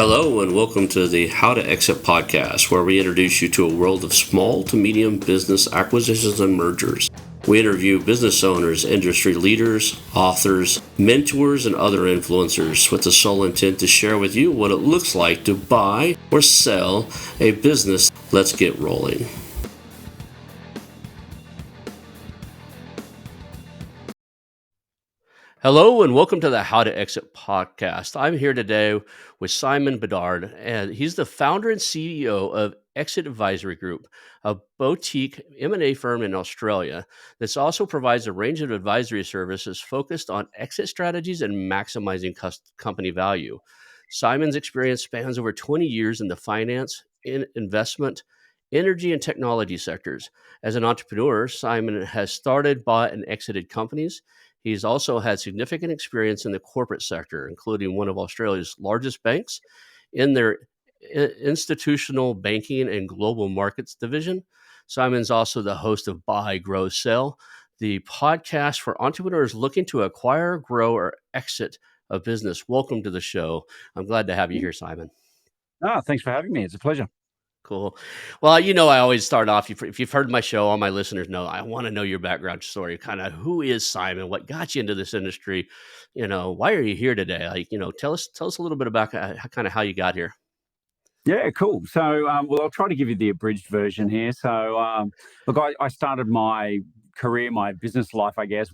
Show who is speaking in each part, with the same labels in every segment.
Speaker 1: Hello and welcome to the How to Exit podcast, where we introduce you to a world of small to medium business acquisitions and mergers. We interview business owners, industry leaders, authors, mentors, and other influencers with the sole intent to share with you what it looks like to buy or sell a business. Let's get rolling. Hello and welcome to the How to Exit podcast. I'm here today with Simon Bedard, and he's the founder and CEO of Exit Advisory Group, a boutique M&A firm in Australia that also provides a range of advisory services focused on exit strategies and maximizing company value. Simon's experience spans over 20 years in the finance, investment, energy, and technology sectors. As an entrepreneur, Simon has started, bought, and exited companies. He's also had significant experience in the corporate sector, including one of Australia's largest banks in their institutional banking and global markets division. Simon's also the host of Buy, Grow, Sell, the podcast for entrepreneurs looking to acquire, grow, or exit a business. Welcome to the show. I'm glad to have you here, Simon.
Speaker 2: Thanks for having me. It's a pleasure.
Speaker 1: Cool. Well, I always start off, if you've heard my show, all my listeners know, I want to know your background story, kind of who is Simon, what got you into this industry, why are you here today? Tell us a little bit about kind of how you got here.
Speaker 2: Yeah, cool. So, I'll try to give you the abridged version here. So, look, I started my career, my business life, I guess,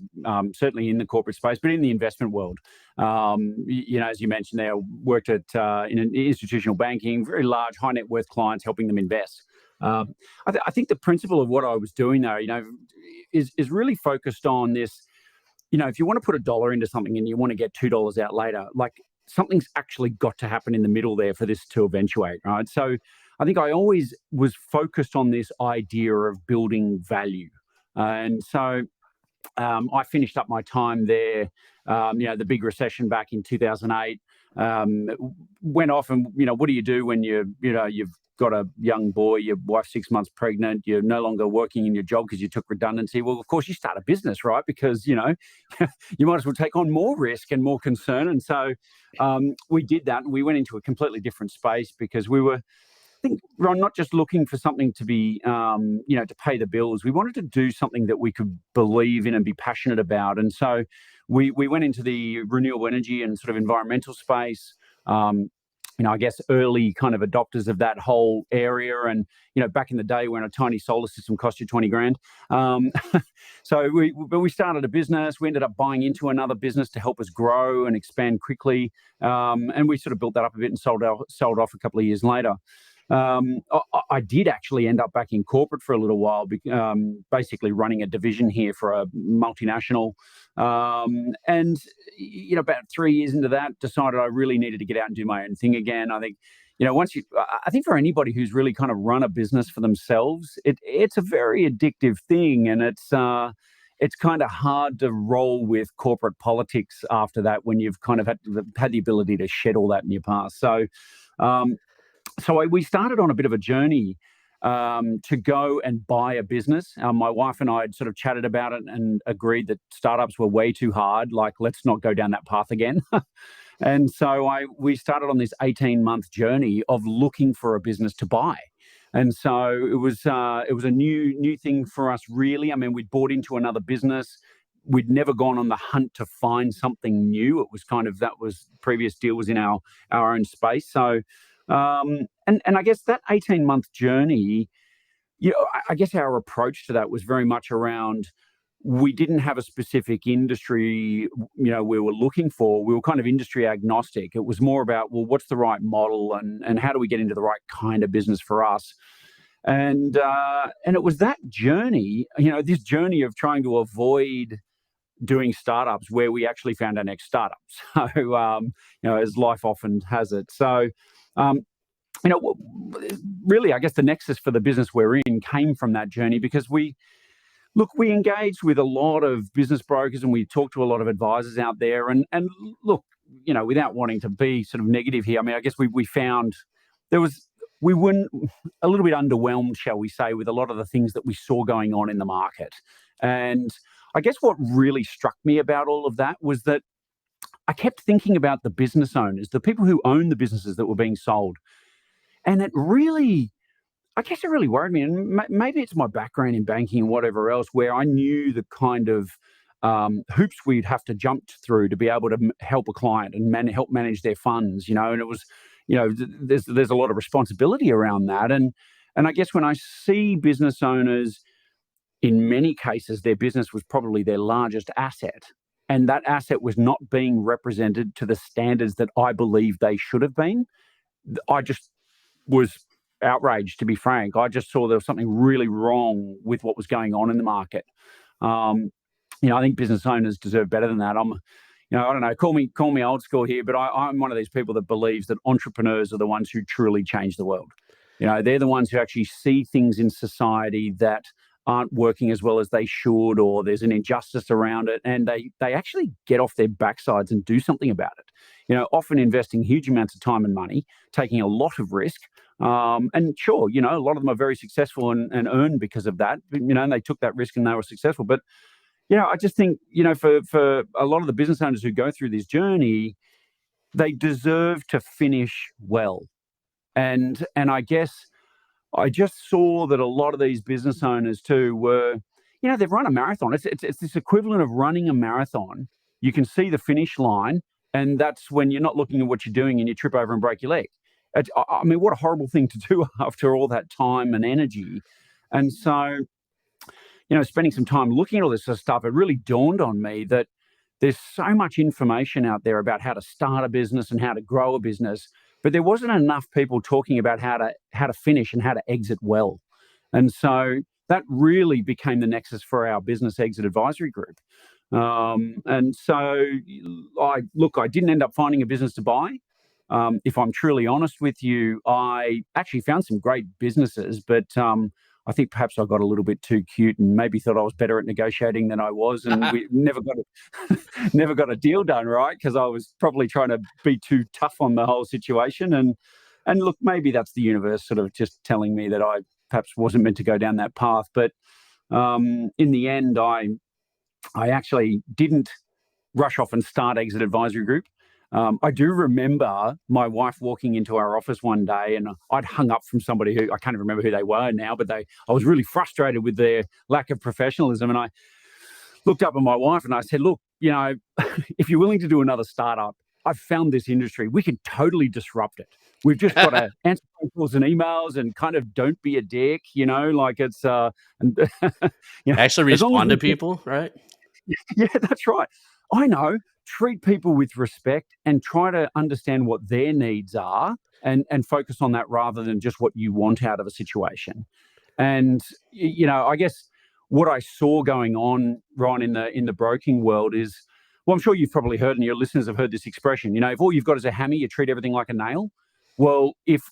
Speaker 2: certainly in the corporate space, but in the investment world. As you mentioned there, worked at in an institutional banking, very large, high net worth clients, helping them invest. I think the principle of what I was doing there, is really focused on this. If you want to put $1 into something and you want to get $2 out later, like something's actually got to happen in the middle there for this to eventuate, right? So I think I always was focused on this idea of building value. And so I finished up my time there, the big recession back in 2008, went off and, what do you do when you've got a young boy, your wife's 6 months pregnant, you're no longer working in your job because you took redundancy? Well, of course, you start a business, right? Because, you might as well take on more risk and more concern. And so we did that, and we went into a completely different space because we were, I think, Ron, not just looking for something to be, to pay the bills. We wanted to do something that we could believe in and be passionate about. And so we went into the renewable energy and sort of environmental space. I guess early kind of adopters of that whole area. And, back in the day when a tiny solar system cost you 20 grand. So we started a business. We ended up buying into another business to help us grow and expand quickly. And we sort of built that up a bit and sold off a couple of years later. I did actually end up back in corporate for a little while, basically running a division here for a multinational. And about 3 years into that, decided I really needed to get out and do my own thing again. I think, I think for anybody who's really kind of run a business for themselves, it's a very addictive thing, and it's kind of hard to roll with corporate politics after that when you've kind of had the ability to shed all that in your past. So we started on a bit of a journey to go and buy a business. My wife and I had sort of chatted about it and agreed that startups were way too hard. Like, let's not go down that path again. And so we started on this 18-month journey of looking for a business to buy. And so it was a new thing for us, really. I mean, we'd bought into another business. We'd never gone on the hunt to find something new. It was kind of, previous deal was in our own space. So, and I guess that 18-month journey, I guess our approach to that was very much around, we didn't have a specific industry, we were looking for. We were kind of industry agnostic. It was more about, well, what's the right model and how do we get into the right kind of business for us? And it was that journey, this journey of trying to avoid doing startups, where we actually found our next startup. So, as life often has it. So, really, I guess the nexus for the business we're in came from that journey, because we engaged with a lot of business brokers and we talked to a lot of advisors out there. And look, without wanting to be sort of negative here, I mean, I guess we found we weren't a little bit underwhelmed, shall we say, with a lot of the things that we saw going on in the market. And I guess what really struck me about all of that was that I kept thinking about the business owners, the people who own the businesses that were being sold. And it really, I guess it really worried me. And maybe it's my background in banking and whatever else, where I knew the kind of hoops we'd have to jump through to be able to help a client and help manage their funds, and it was, there's a lot of responsibility around that. And I guess when I see business owners, in many cases, their business was probably their largest asset. And that asset was not being represented to the standards that I believe they should have been. I just was outraged, to be frank. I just saw there was something really wrong with what was going on in the market. I think business owners deserve better than that. I don't know, call me old school here, but I'm one of these people that believes that entrepreneurs are the ones who truly change the world. They're the ones who actually see things in society that aren't working as well as they should, or there's an injustice around it, and they actually get off their backsides and do something about it. Often investing huge amounts of time and money, taking a lot of risk. And sure, a lot of them are very successful and earn because of that. And they took that risk and they were successful. But I just think, for a lot of the business owners who go through this journey, they deserve to finish well. And I guess I just saw that a lot of these business owners too were, they've run a marathon. It's this equivalent of running a marathon. You can see the finish line, and that's when you're not looking at what you're doing and you trip over and break your leg. I mean, what a horrible thing to do after all that time and energy. And so, spending some time looking at all this sort of stuff, it really dawned on me that there's so much information out there about how to start a business and how to grow a business, but there wasn't enough people talking about how to finish and how to exit well. And so that really became the nexus for our business exit advisory group. And so I didn't end up finding a business to buy. If I'm truly honest with you, I actually found some great businesses, but I think perhaps I got a little bit too cute and maybe thought I was better at negotiating than I was, and we never got a deal done, right? Because I was probably trying to be too tough on the whole situation. And look, maybe that's the universe sort of just telling me that I perhaps wasn't meant to go down that path. But in the end, I actually didn't rush off and start Exit Advisory Group. I do remember my wife walking into our office one day, and I'd hung up from somebody who I can't even remember who they were now, but I was really frustrated with their lack of professionalism. And I looked up at my wife and I said, look, if you're willing to do another startup, I've found this industry. We can totally disrupt it. We've just got to answer phone calls and emails and kind of don't be a dick, like it's,
Speaker 1: actually respond to people, right?
Speaker 2: Yeah, that's right. I know. Treat people with respect and try to understand what their needs are and focus on that rather than just what you want out of a situation. And, I guess what I saw going on, Ron, in the broking world is, well, I'm sure you've probably heard, and your listeners have heard this expression, if all you've got is a hammer, you treat everything like a nail. Well, if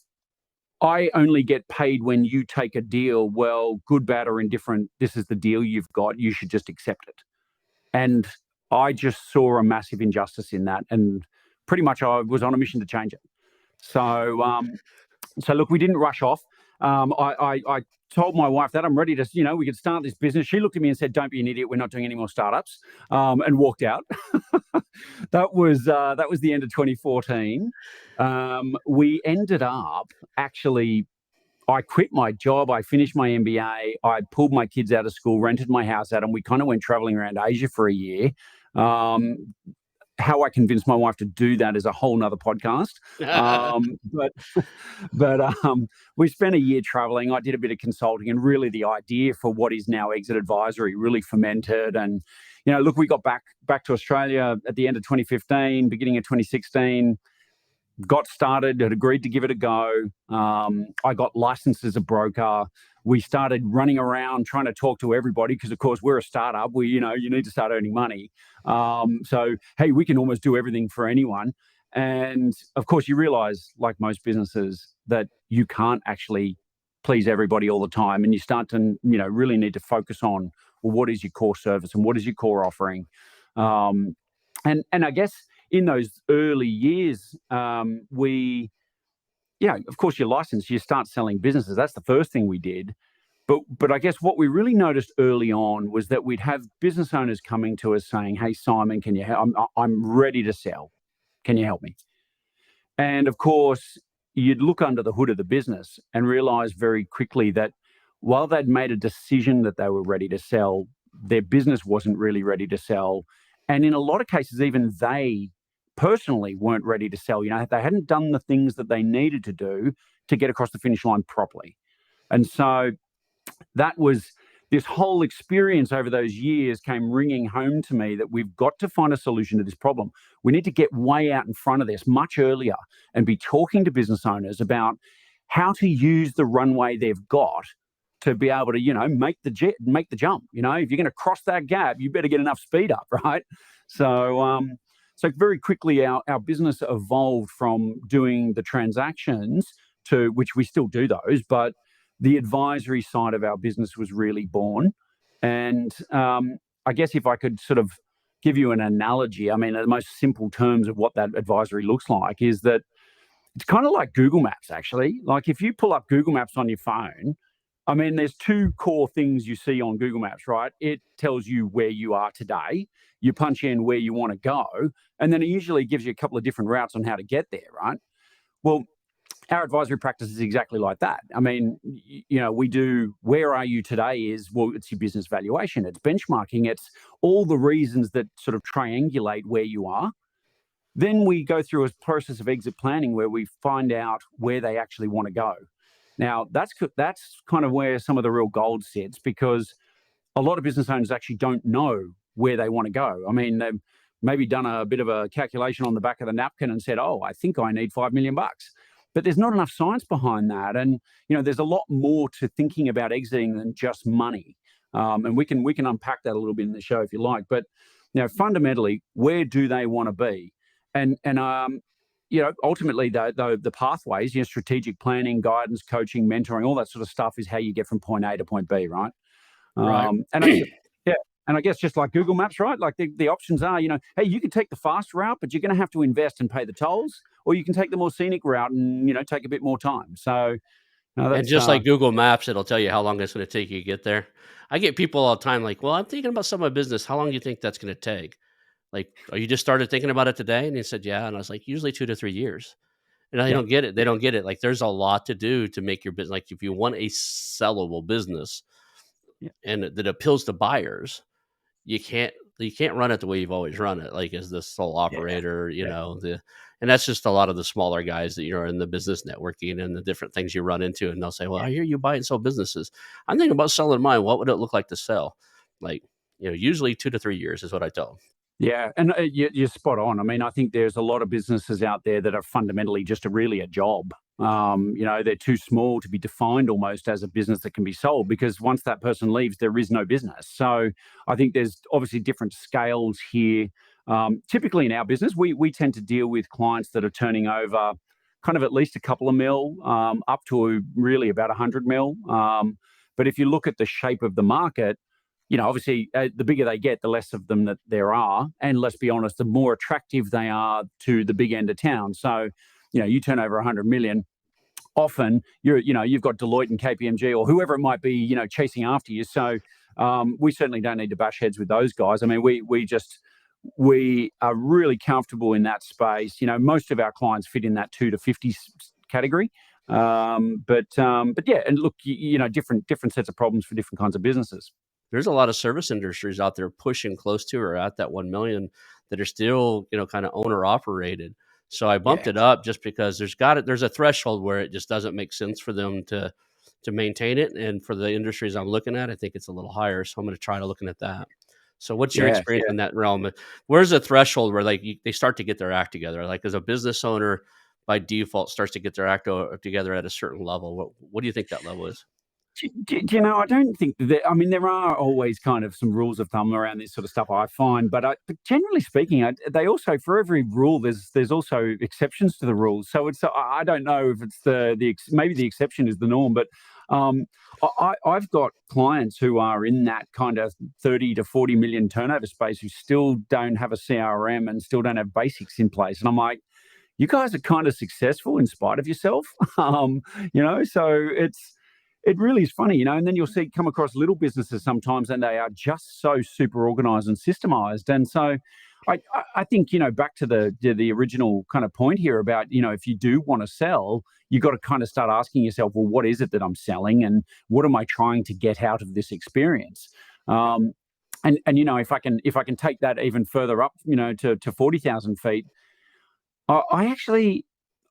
Speaker 2: I only get paid when you take a deal, well, good, bad, or indifferent, this is the deal you've got, you should just accept it. And I just saw a massive injustice in that, and pretty much I was on a mission to change it. So, look, we didn't rush off. I told my wife that I'm ready to, we could start this business. She looked at me and said, "Don't be an idiot. We're not doing any more startups," and walked out. That was the end of 2014. We ended up actually. I quit my job. I finished my MBA. I pulled my kids out of school, rented my house out, and we kind of went traveling around Asia for a year. How I convinced my wife to do that is a whole nother podcast. But we spent a year traveling. I did a bit of consulting, and really the idea for what is now Exit Advisory really fermented. And, look, we got back to Australia at the end of 2015, beginning of 2016. Got started, had agreed to give it a go. I got licensed as a broker. We started running around trying to talk to everybody because, of course, we're a startup. You need to start earning money. So, hey, we can almost do everything for anyone. And, of course, you realize, like most businesses, that you can't actually please everybody all the time. And you start to, really need to focus on, well, what is your core service and what is your core offering? And I guess in those early years, of course, you're licensed, you start selling businesses. That's the first thing we did. But I guess what we really noticed early on was that we'd have business owners coming to us saying, "Hey, Simon, can you help? I'm ready to sell. Can you help me? And of course, you'd look under the hood of the business and realize very quickly that while they'd made a decision that they were ready to sell, their business wasn't really ready to sell. And in a lot of cases, even they personally weren't ready to sell. They hadn't done the things that they needed to do to get across the finish line properly. And so that was this whole experience over those years came ringing home to me that we've got to find a solution to this problem. We need to get way out in front of this much earlier and be talking to business owners about how to use the runway they've got to be able to, make the jump. If you're going to cross that gap, you better get enough speed up, right? So very quickly, our business evolved from doing the transactions to, which we still do those, but the advisory side of our business was really born. And I guess if I could sort of give you an analogy, the most simple terms of what that advisory looks like is that it's kind of like Google Maps, actually. Like if you pull up Google Maps on your phone, there's two core things you see on Google Maps, right? It tells you where you are today. You punch in where you want to go, and then it usually gives you a couple of different routes on how to get there, right? Well, our advisory practice is exactly like that. We do where are you today is, well, it's your business valuation, it's benchmarking, it's all the reasons that sort of triangulate where you are. Then we go through a process of exit planning where we find out where they actually want to go. Now, that's kind of where some of the real gold sits, because a lot of business owners actually don't know where they want to go. They've maybe done a bit of a calculation on the back of the napkin and said, oh, I think I need $5 million. But there's not enough science behind that. And, there's a lot more to thinking about exiting than just money. And we can unpack that a little bit in the show if you like. But, fundamentally, where do they want to be? And ultimately, the pathways, strategic planning, guidance, coaching, mentoring, all that sort of stuff is how you get from point A to point B, right?
Speaker 1: Right.
Speaker 2: And I guess just like Google Maps, right? Like the options are, hey, you can take the fast route, but you're going to have to invest and pay the tolls, or you can take the more scenic route and, take a bit more time. So,
Speaker 1: and just like Google Maps, it'll tell you how long it's going to take you to get there. I get people all the time like, well, I'm thinking about some of my business. How long do you think that's going to take? Like, oh, you just started thinking about it today? And he said, yeah. And I was like, usually 2 to 3 years. And they don't get it. They don't get it. Like, there's a lot to do to make your business. Like, if you want a sellable business and that appeals to buyers, you can't run it the way you've always run it, like as the sole operator, and that's just a lot of the smaller guys that are in the business networking and the different things you run into. And they'll say, well, I hear you buy and sell businesses. I'm thinking about selling mine. What would it look like to sell? Like, usually 2 to 3 years is what I tell them.
Speaker 2: Yeah, and you're spot on. I think there's a lot of businesses out there that are fundamentally just really a job. They're too small to be defined almost as a business that can be sold, because once that person leaves, there is no business. So I think there's obviously different scales here. Typically in our business, we tend to deal with clients that are turning over kind of at least a couple of mil, up to really about 100 mil. But if you look at the shape of the market, obviously, the bigger they get, the less of them that there are. And let's be honest, the more attractive they are to the big end of town. So, you turn over 100 million, often you've got Deloitte and KPMG or whoever it might be, chasing after you. So we certainly don't need to bash heads with those guys. We are really comfortable in that space. Most of our clients fit in that 2 to 50 category. But yeah, and look, different sets of problems for different kinds of businesses.
Speaker 1: There's a lot of service industries out there pushing close to or at that 1 million that are still, kind of owner operated. So I bumped it up just because there's a threshold where it just doesn't make sense for them to maintain it. And for the industries I'm looking at, I think it's a little higher. So I'm going to try to looking at that. So what's your experience in that realm? Where's the threshold where they start to get their act together? Like as a business owner, by default, starts to get their act together at a certain level. What do you think that level is?
Speaker 2: I don't think that. There are always kind of some rules of thumb around this sort of stuff, I find. But generally speaking, they also, for every rule, there's also exceptions to the rules. So I don't know if it's maybe the exception is the norm. But I've got clients who are in that kind of 30 to 40 million turnover space who still don't have a CRM and still don't have basics in place. And I'm like, you guys are kind of successful in spite of yourself. So it really is funny, and then you'll come across little businesses sometimes and they are just so super organized and systemized. And so I think, back to the original kind of point here about, if you do want to sell, you got to kind of start asking yourself, well, what is it that I'm selling, and what am I trying to get out of this experience? Um, and if I can take that even further up, to 40,000 feet, I actually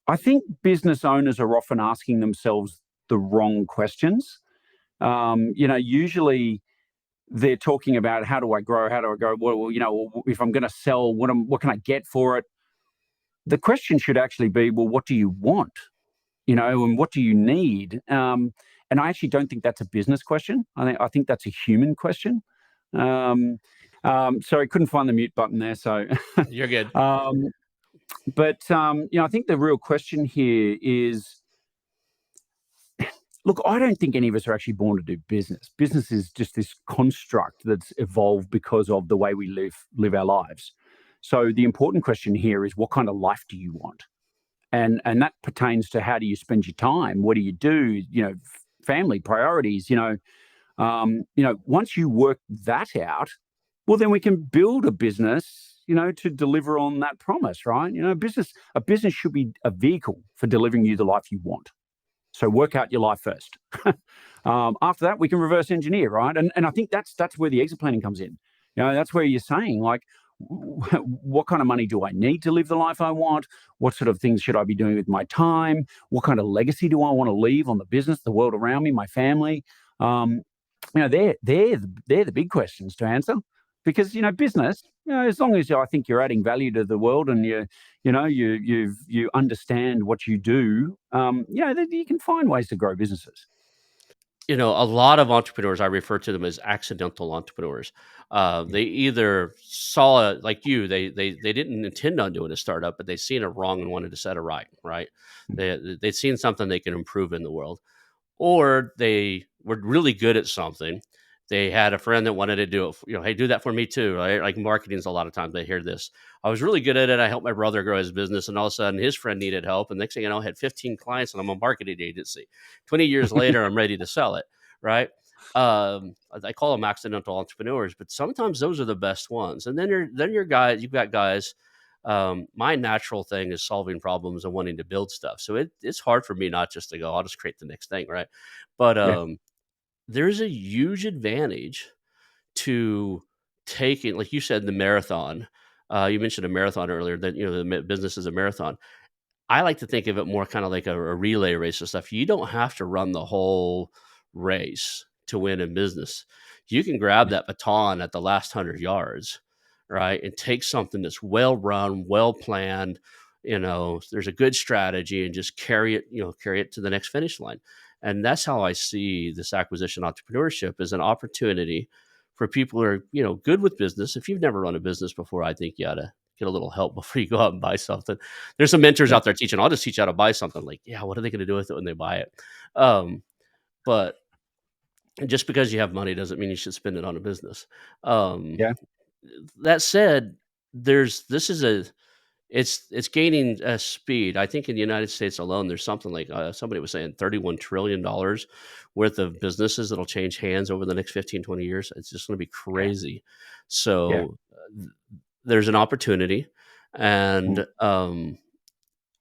Speaker 2: I think business owners are often asking themselves the wrong questions. Usually they're talking about, how do I grow? How do I grow? Well, if I'm going to sell, what can I get for it? The question should actually be, well, what do you want? And what do you need? And I actually don't think that's a business question. I think that's a human question. Um, Sorry, couldn't find the mute button there. So,
Speaker 1: You're good.
Speaker 2: um, but I think the real question here is, look, I don't think any of us are actually born to do business. Business is just this construct that's evolved because of the way we live our lives. So the important question here is, what kind of life do you want? And that pertains to, how do you spend your time? What do you do? Family priorities. Once you work that out, well, then we can build a business, to deliver on that promise, right? A business should be a vehicle for delivering you the life you want. So work out your life first. After that, we can reverse engineer, right? And I think that's where the exit planning comes in. That's where you're saying, like, what kind of money do I need to live the life I want? What sort of things should I be doing with my time? What kind of legacy do I want to leave on the business, the world around me, my family? Um, they're the big questions to answer, because business, as long as I think you're adding value to the world, and you understand what you do, you can find ways to grow businesses.
Speaker 1: A lot of entrepreneurs, I refer to them as accidental entrepreneurs.
Speaker 2: Yeah,
Speaker 1: They either saw it like you, they didn't intend on doing a startup, but they seen it wrong and wanted to set it right. Right? They'd seen something they could improve in the world, or they were really good at something. They had a friend that wanted to do it. Hey, do that for me too. Right? Like marketing's a lot of times they hear this. I was really good at it. I helped my brother grow his business, and all of a sudden his friend needed help. And next thing you know, I had 15 clients, and I'm a marketing agency. 20 years later, I'm ready to sell it. Right? I call them accidental entrepreneurs, but sometimes those are the best ones. And then guys, you've got guys. My natural thing is solving problems and wanting to build stuff. So it's hard for me not just to go, I'll just create the next thing, right? But
Speaker 2: yeah,
Speaker 1: there's a huge advantage to taking, like you said, the marathon. You mentioned a marathon earlier, that business is a marathon. I like to think of it more kind of like a relay race and stuff. You don't have to run the whole race to win in business. You can grab
Speaker 2: yeah,
Speaker 1: that baton at the last 100 yards, right? And take something that's well run, well planned, there's a good strategy, and just carry it to the next finish line. And that's how I see this acquisition entrepreneurship, as an opportunity for people who are, good with business. If you've never run a business before, I think you ought to get a little help before you go out and buy something. There's some mentors
Speaker 2: yeah,
Speaker 1: out there teaching. I'll just teach you how to buy something. Like, yeah, what are they going to do with it when they buy it? But just because you have money doesn't mean you should spend it on a business. Um,
Speaker 2: yeah,
Speaker 1: that said, this is a it's gaining speed. I think in the United States alone, there's something like, somebody was saying, $31 trillion worth of businesses that'll change hands over the next 15, 20 years. It's just going to be
Speaker 2: yeah,
Speaker 1: crazy.
Speaker 2: yeah.
Speaker 1: So there's an opportunity,
Speaker 2: Mm,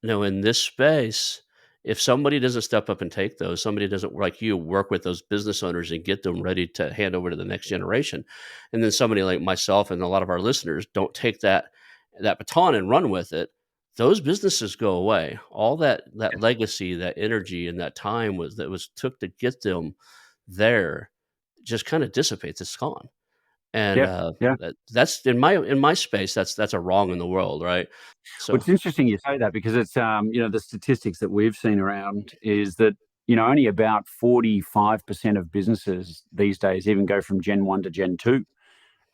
Speaker 1: and in this space, if somebody doesn't step up and take those, somebody doesn't, like you, work with those business owners and get them ready to hand over to the next generation, and then somebody like myself and a lot of our listeners don't take that baton and run with it, those businesses go away. All that
Speaker 2: yeah,
Speaker 1: legacy, that energy, and that time was took to get them there just kind of dissipates. It's gone. And
Speaker 2: yeah, yeah.
Speaker 1: that's in my space. That's a wrong in the world, right?
Speaker 2: Well,
Speaker 1: So
Speaker 2: it's interesting you say that, because it's, the statistics that we've seen around is that, only about 45% of businesses these days even go from Gen 1 to Gen 2.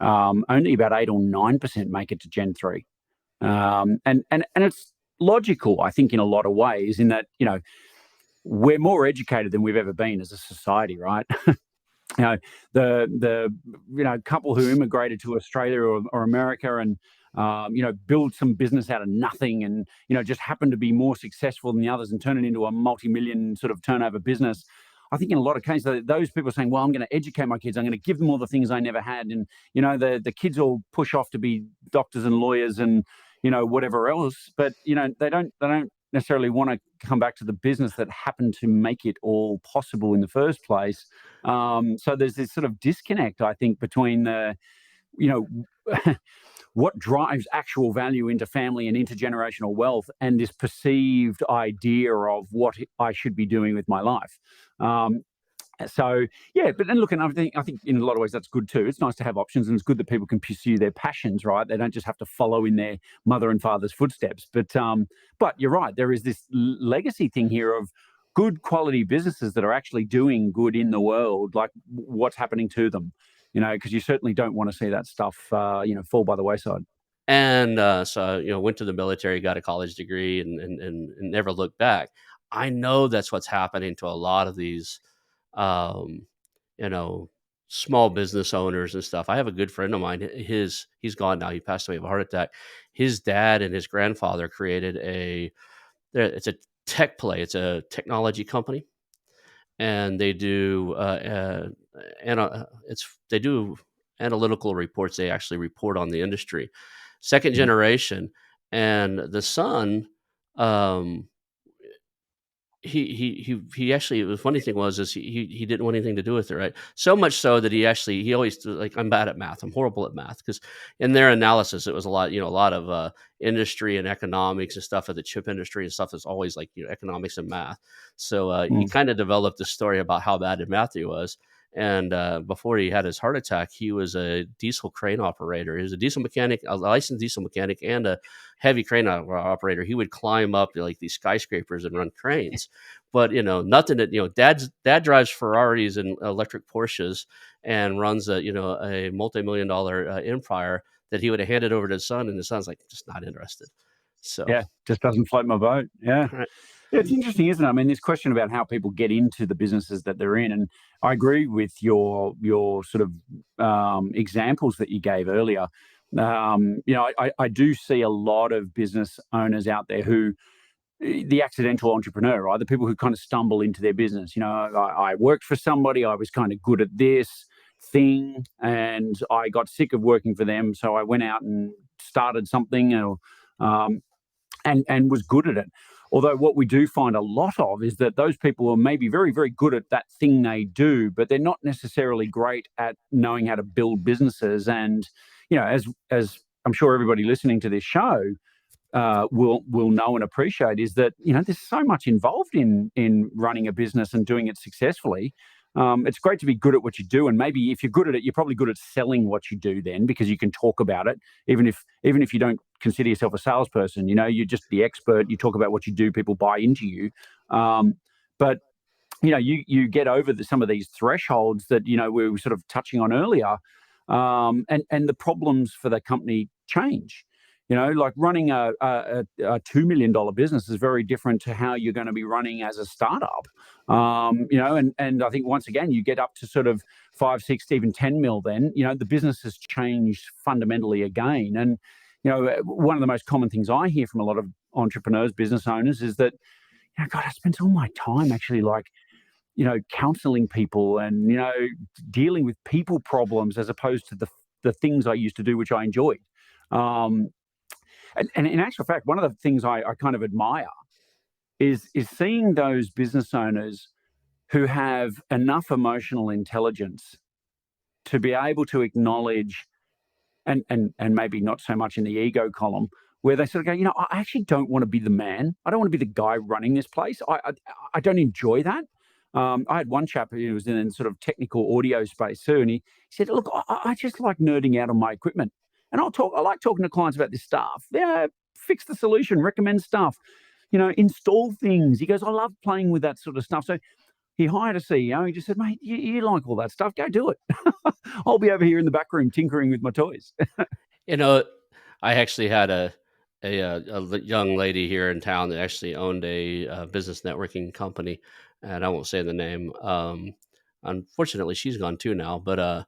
Speaker 2: Only about 8 or 9% make it to Gen 3. And it's logical, I think, in a lot of ways, in that, we're more educated than we've ever been as a society, right? you know, the couple who immigrated to Australia or America, and build some business out of nothing, and just happen to be more successful than the others and turn it into a multi-million sort of turnover business. I think in a lot of cases, those people are saying, well, I'm going to educate my kids. I'm going to give them all the things I never had. And, the kids all push off to be doctors and lawyers and, whatever else. But, they don't necessarily want to come back to the business that happened to make it all possible in the first place. So there's this sort of disconnect, I think, between you know, what drives actual value into family and intergenerational wealth and this perceived idea of what I should be doing with my life. Um, so yeah, but then look, and I think in a lot of ways that's good too. It's nice to have options, and it's good that people can pursue their passions, right? They don't just have to follow in their mother and father's footsteps. But you're right. There is this legacy thing here of good quality businesses that are actually doing good in the world, like what's happening to them, because you certainly don't want to see that stuff, fall by the wayside.
Speaker 1: And, so, went to the military, got a college degree, and never looked back. I know that's what's happening to a lot of these, um, you know, small business owners and stuff. I have a good friend of mine. He's gone now. He passed away of a heart attack. His dad and his grandfather created it's a tech play. It's a technology company, and they do they do analytical reports. They actually report on the industry. Second
Speaker 2: Mhm.
Speaker 1: generation, and the son, um, he actually, the funny thing was is he didn't want anything to do with it, right? So much so that he always like, I'm bad at math. I'm horrible at math, because in their analysis it was a lot, a lot of industry and economics and stuff of the chip industry and stuff is always like, economics and math. So he
Speaker 2: Mm.
Speaker 1: kind of developed a story about how bad at math he was. And before he had his heart attack, he was a diesel crane operator. He was a diesel mechanic, a licensed diesel mechanic, and a heavy crane operator. He would climb up like these skyscrapers and run cranes. But nothing that dad drives Ferraris and electric Porsches and runs a multi-million dollar empire that he would have handed over to his son, and the son's like just not interested. So,
Speaker 2: Yeah, just doesn't float my boat. Yeah.
Speaker 1: right.
Speaker 2: Yeah, it's interesting, isn't it? I mean, this question about how people get into the businesses that they're in, and I agree with your sort of examples that you gave earlier. I do see a lot of business owners out there who the accidental entrepreneur, right? The people who kind of stumble into their business. I worked for somebody, I was kind of good at this thing, and I got sick of working for them, so I went out and started something, um, and was good at it. Although what we do find a lot of is that those people are maybe very, very good at that thing they do, but they're not necessarily great at knowing how to build businesses. And as I'm sure everybody listening to this show will know and appreciate, is that there's so much involved in running a business and doing it successfully. It's great to be good at what you do, and maybe if you're good at it, you're probably good at selling what you do then, because you can talk about it, even if you don't consider yourself a salesperson. You're just the expert. You talk about what you do, people buy into you. But you get over some of these thresholds that we were sort of touching on earlier, and the problems for the company change. Like running a $2 million business is very different to how you're going to be running as a startup. And I think once again you get up to sort of 5, 6, even 10 mil. Then the business has changed fundamentally again. And one of the most common things I hear from a lot of entrepreneurs, business owners, is that God, I spent all my time actually like counseling people and dealing with people problems as opposed to the things I used to do, which I enjoyed. Um, and in actual fact, one of the things I kind of admire is seeing those business owners who have enough emotional intelligence to be able to acknowledge, and maybe not so much in the ego column, where they sort of go, I actually don't want to be the man. I don't want to be the guy running this place. I don't enjoy that. I had one chap who was in sort of technical audio space too, and he said, "Look, I just like nerding out on my equipment, and I like talking to clients about this stuff. Yeah, fix the solution, recommend stuff, install things." He goes, "I love playing with that sort of stuff." So he hired a CEO. He just said, "Mate, you like all that stuff? Go do it. I'll be over here in the back room tinkering with my toys."
Speaker 1: You know, I actually had young lady here in town that actually owned a business networking company, and I won't say the name. Unfortunately, she's gone too now. But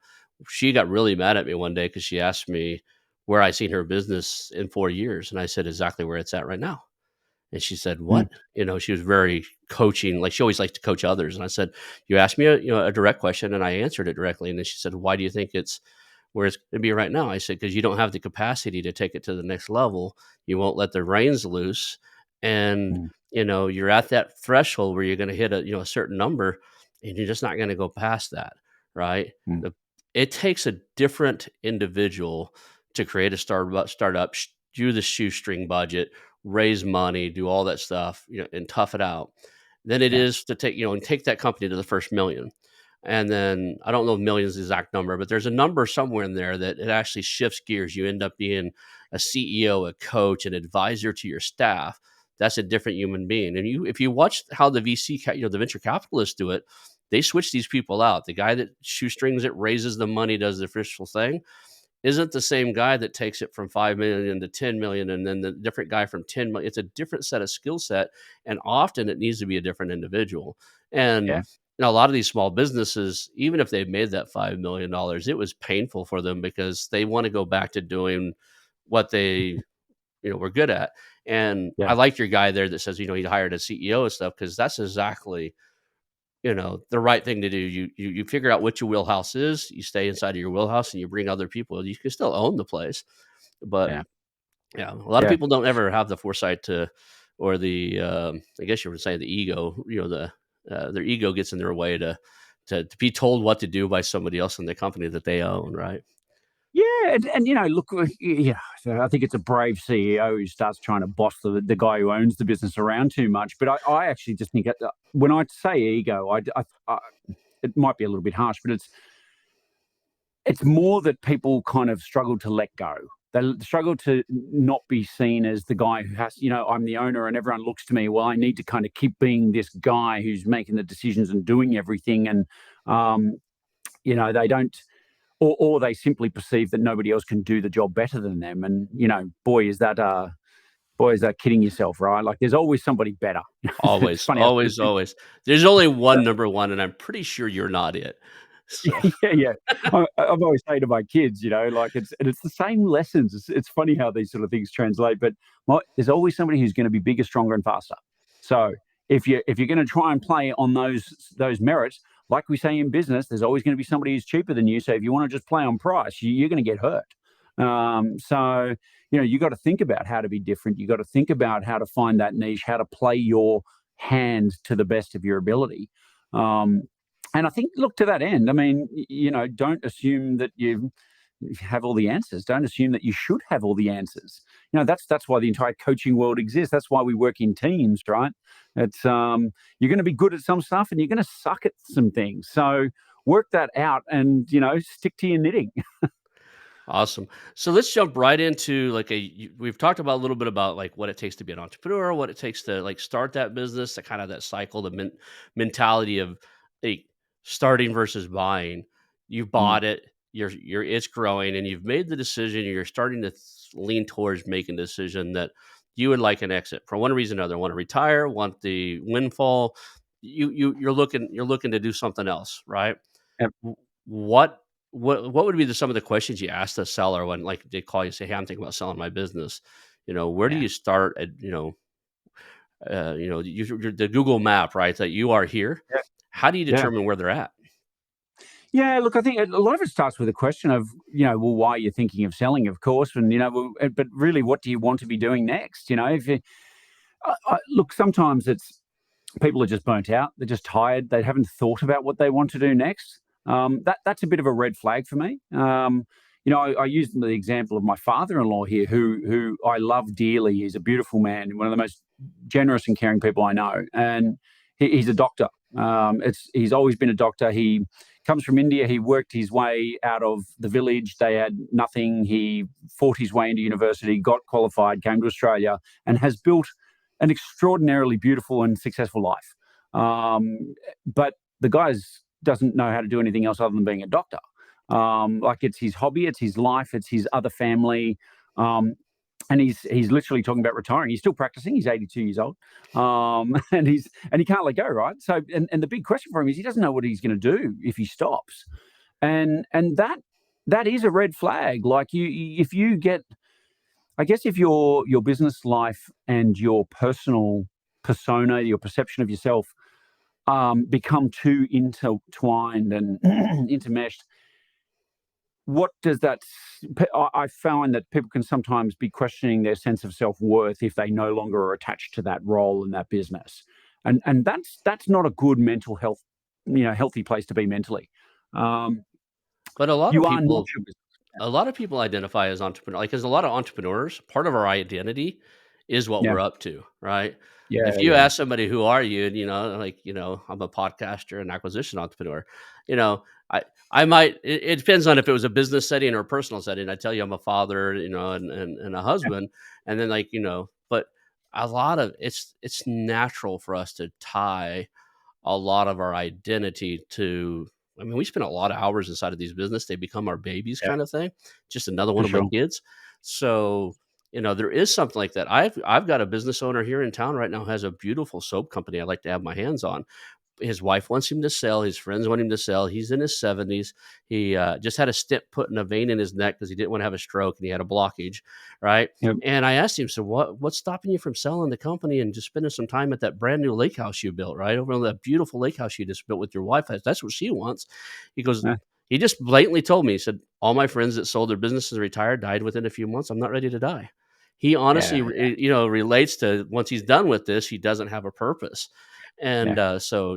Speaker 1: she got really mad at me one day because she asked me where I seen her business in 4 years, and I said exactly where it's at right now. And she said,
Speaker 2: mm,
Speaker 1: "What?" She was very coaching, like she always likes to coach others. And I said, "You asked me a direct question, and I answered it directly." And then she said, "Why do you think it's where it's going to be right now?" I said, "Because you don't have the capacity to take it to the next level. You won't let the reins loose, and
Speaker 2: mm,
Speaker 1: you're at that threshold where you're going to hit a certain number, and you're just not going to go past that, right?
Speaker 2: mm.
Speaker 1: The, it takes a different individual to create a startup, do the shoestring budget, raise money, do all that stuff, and tough it out, than it
Speaker 2: Yeah,
Speaker 1: is to take that company to the first million. And then I don't know if millions is the exact number, but there's a number somewhere in there that it actually shifts gears. You end up being a CEO, a coach, an advisor to your staff. That's a different human being. And if you watch how the the venture capitalists do it, they switch these people out. The guy that shoestrings it, raises the money, does the official thing, isn't the same guy that takes it from 5 million to 10 million, and then the different guy from 10 million. It's a different set of skill set, and often it needs to be a different individual. And
Speaker 2: yeah,
Speaker 1: a lot of these small businesses, even if they've made that $5 million, it was painful for them because they want to go back to doing what they were good at. And I
Speaker 2: yeah,
Speaker 1: like your guy there that says he hired a CEO and stuff, because that's exactly the right thing to do. You figure out what your wheelhouse is, you stay inside of your wheelhouse, and you bring other people. You can still own the place, but
Speaker 2: yeah,
Speaker 1: yeah, a lot of
Speaker 2: yeah.
Speaker 1: people don't ever have the foresight to, or the I guess you would say the ego. Their ego gets in their way to be told what to do by somebody else in the company that they own, right?
Speaker 2: Yeah, and look, so I think it's a brave CEO who starts trying to boss the guy who owns the business around too much. But I actually just think when I say ego, it might be a little bit harsh, but it's more that people kind of struggle to let go. They struggle to not be seen as the guy who has, I'm the owner and everyone looks to me. Well, I need to kind of keep being this guy who's making the decisions and doing everything. And, um, they don't, or they simply perceive that nobody else can do the job better than them. And, boy, is that kidding yourself, right? Like there's always somebody better. It's
Speaker 1: Always,
Speaker 2: funny.
Speaker 1: always, always. There's only one number one, and I'm pretty sure you're not it. So
Speaker 2: Yeah, yeah. I've always say to my kids, like it's the same lessons. It's funny how these sort of things translate, but there's always somebody who's going to be bigger, stronger, and faster. So if you're going to try and play on those merits, like we say in business, there's always going to be somebody who's cheaper than you. So if you want to just play on price, you're going to get hurt. So you got to think about how to be different. You got to think about how to find that niche, how to play your hand to the best of your ability. Um, and I think, look, to that end, I mean, don't assume that you have all the answers. Don't assume that you should have all the answers. That's why the entire coaching world exists. That's why we work in teams, right? It's you're going to be good at some stuff and you're going to suck at some things. So work that out and stick to your knitting.
Speaker 1: awesome. So let's jump right into we've talked about a little bit about like what it takes to be an entrepreneur, what it takes to like start that business, the kind of that cycle, the mentality of like starting versus buying. You've
Speaker 2: Mm,
Speaker 1: bought it, you're it's growing, and you've made the decision. You're starting to lean towards making a decision that you would like an exit for one reason or another. Want to retire, want the windfall. You're looking to do something else, right?
Speaker 2: yep,
Speaker 1: W- What what would be some of the questions you ask the seller when, like, they call you and say, "Hey, I'm thinking about selling my business." Where do
Speaker 2: yeah,
Speaker 1: you start at, the Google map, right, that you are here.
Speaker 2: yeah,
Speaker 1: How do you
Speaker 2: yeah.
Speaker 1: determine where they're at?
Speaker 2: Yeah, look, I think a lot of it starts with a question of, well, why you're thinking of selling, of course, and but really, what do you want to be doing next? If you look, sometimes it's people are just burnt out. They're just tired. They haven't thought about what they want to do next. That's a bit of a red flag for me. I used the example of my father-in-law here, who I love dearly. He's a beautiful man, one of the most generous and caring people I know, and he's a doctor. He's always been a doctor. He comes from India. He worked his way out of the village. They had nothing. He fought his way into university, got qualified, came to Australia, and has built an extraordinarily beautiful and successful life. But the guy doesn't know how to do anything else other than being a doctor. Like it's his hobby, it's his life, it's his other family. Um, and he's literally talking about retiring. He's still practicing. He's 82 years old, and he can't let go. Right. So, and the big question for him is he doesn't know what he's going to do if he stops, and that is a red flag. Like if you get I guess if your business life and your personal persona, your perception of yourself, become too intertwined and intermeshed, what does that? I find that people can sometimes be questioning their sense of self-worth if they no longer are attached to that role in that business, and that's not a good mental health, healthy place to be mentally. Um,
Speaker 1: But a lot of
Speaker 2: you are not
Speaker 1: people
Speaker 2: your business.
Speaker 1: a lot of people identify as entrepreneur, like, there's a lot of entrepreneurs, part of our identity is what
Speaker 2: Yeah,
Speaker 1: we're up to, right?
Speaker 2: yeah,
Speaker 1: If you
Speaker 2: yeah,
Speaker 1: ask somebody, "Who are you?" And, like, "I'm a podcaster and acquisition entrepreneur," you know, I I might it depends on if it was a business setting or a personal setting. I tell you I'm a father, and a
Speaker 2: yeah,
Speaker 1: husband, and then, like, but a lot of it's natural for us to tie a lot of our identity to. I mean, we spend a lot of hours inside of these business. They become our babies
Speaker 2: yeah,
Speaker 1: kind of thing. Just another
Speaker 2: for
Speaker 1: one of my
Speaker 2: sure.
Speaker 1: kids. So, there is something like that. I've got a business owner here in town right now who has a beautiful soap company I'd like to have my hands on. His wife wants him to sell. His friends want him to sell. He's in his 70s. He just had a stent put in a vein in his neck because he didn't want to have a stroke and he had a blockage, right?
Speaker 2: Yep,
Speaker 1: And I asked him, so what's stopping you from selling the company and just spending some time at that brand new lake house you built, right? Over on that beautiful lake house you just built with your wife. That's what she wants. He goes,
Speaker 2: yeah,
Speaker 1: he just blatantly told me, he said, all my friends that sold their businesses and retired died within a few months. I'm not ready to die. He honestly,
Speaker 2: yeah,
Speaker 1: relates to once he's done with this, he doesn't have a purpose. And
Speaker 2: yeah,
Speaker 1: so,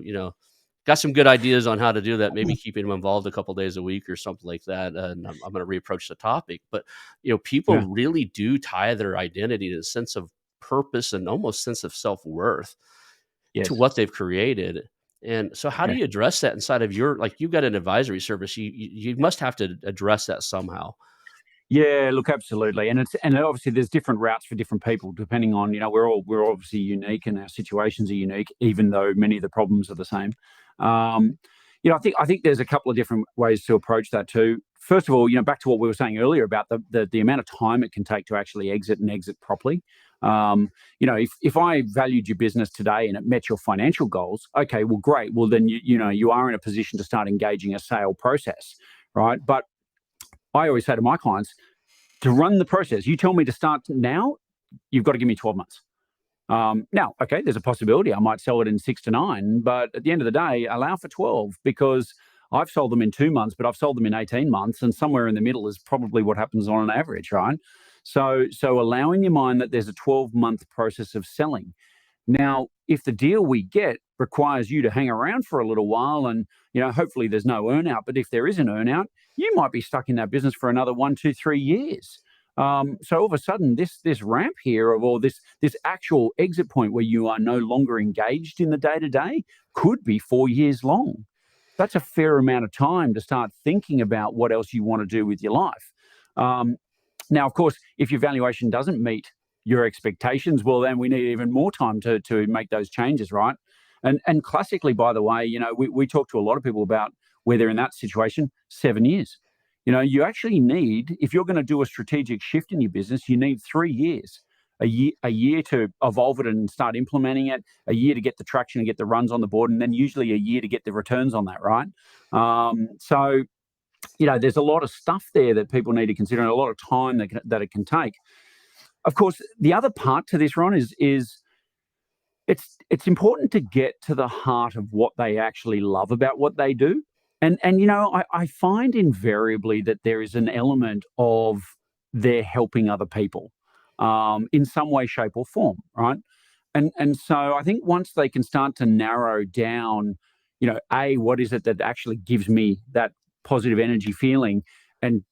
Speaker 1: got some good ideas on how to do that. Maybe keeping them involved a couple days a week or something like that. And I'm going to reapproach the topic. But people
Speaker 2: yeah,
Speaker 1: really do tie their identity to a sense of purpose and almost sense of self worth to
Speaker 2: yes,
Speaker 1: what they've created. And so, how do
Speaker 2: yeah.
Speaker 1: you address that inside of like you've got an advisory service? You must have to address that somehow.
Speaker 2: Yeah, look, absolutely, and obviously there's different routes for different people depending on, we're obviously unique and our situations are unique, even though many of the problems are the same. Um, I think there's a couple of different ways to approach that too. First of all, back to what we were saying earlier about the amount of time it can take to actually exit and exit properly. If I valued your business today and it met your financial goals, okay, well, great. Well, then you are in a position to start engaging a sale process, right? But I always say to my clients, to run the process, you tell me to start now, you've got to give me 12 months. Now, okay, there's a possibility I might sell it in 6 to 9, but at the end of the day, allow for 12 because I've sold them in 2 months, but I've sold them in 18 months, and somewhere in the middle is probably what happens on an average, right? So allow in your mind that there's a 12-month process of selling. Now, if the deal we get requires you to hang around for a little while and, hopefully there's no earnout, but if there is an earnout, you might be stuck in that business for another 1, 2, 3 years. So all of a sudden, this ramp here or this actual exit point where you are no longer engaged in the day to day could be 4 years long. That's a fair amount of time to start thinking about what else you want to do with your life. Um, Now, of course, if your valuation doesn't meet your expectations, well, then we need even more time to make those changes, right? And classically, by the way, we talk to a lot of people about where they're in that situation, 7 years. You actually need, if you're going to do a strategic shift in your business, you need 3 years. A year to evolve it and start implementing it, a year to get the traction and get the runs on the board, and then usually a year to get the returns on that, right? So there's a lot of stuff there that people need to consider and a lot of time that it can take. Of course, the other part to this, Ron, is it's important to get to the heart of what they actually love about what they do. And I find invariably that there is an element of they're helping other people in some way, shape, or form, right? And so I think once they can start to narrow down, what is it that actually gives me that positive energy feeling, and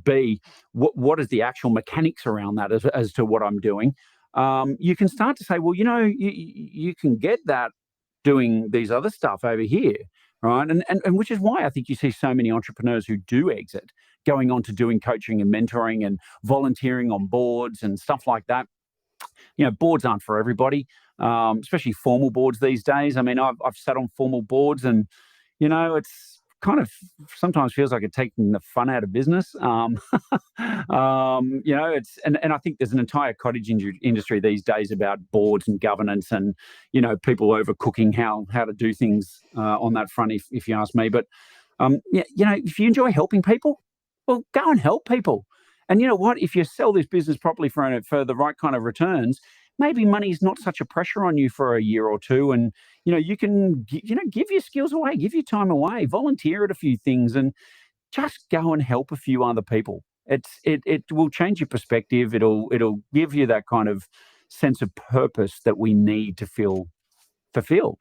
Speaker 2: B, what is the actual mechanics around that as to what I'm doing. You can start to say, well, you can get that doing these other stuff over here, right? And which is why I think you see so many entrepreneurs who do exit going on to doing coaching and mentoring and volunteering on boards and stuff like that. Boards aren't for everybody, especially formal boards these days. I mean, I've sat on formal boards, and it's kind of sometimes feels like it's taking the fun out of business. It's and I think there's an entire cottage industry these days about boards and governance, and people overcooking how to do things on that front. If you ask me, but yeah, if you enjoy helping people, well, go and help people. And you know what? If you sell this business properly for the right kind of returns, maybe money's not such a pressure on you for a year or two, and you can give your skills away, give your time away, volunteer at a few things, and just go and help a few other people. It will change your perspective. It'll give you that kind of sense of purpose that we need to feel fulfilled.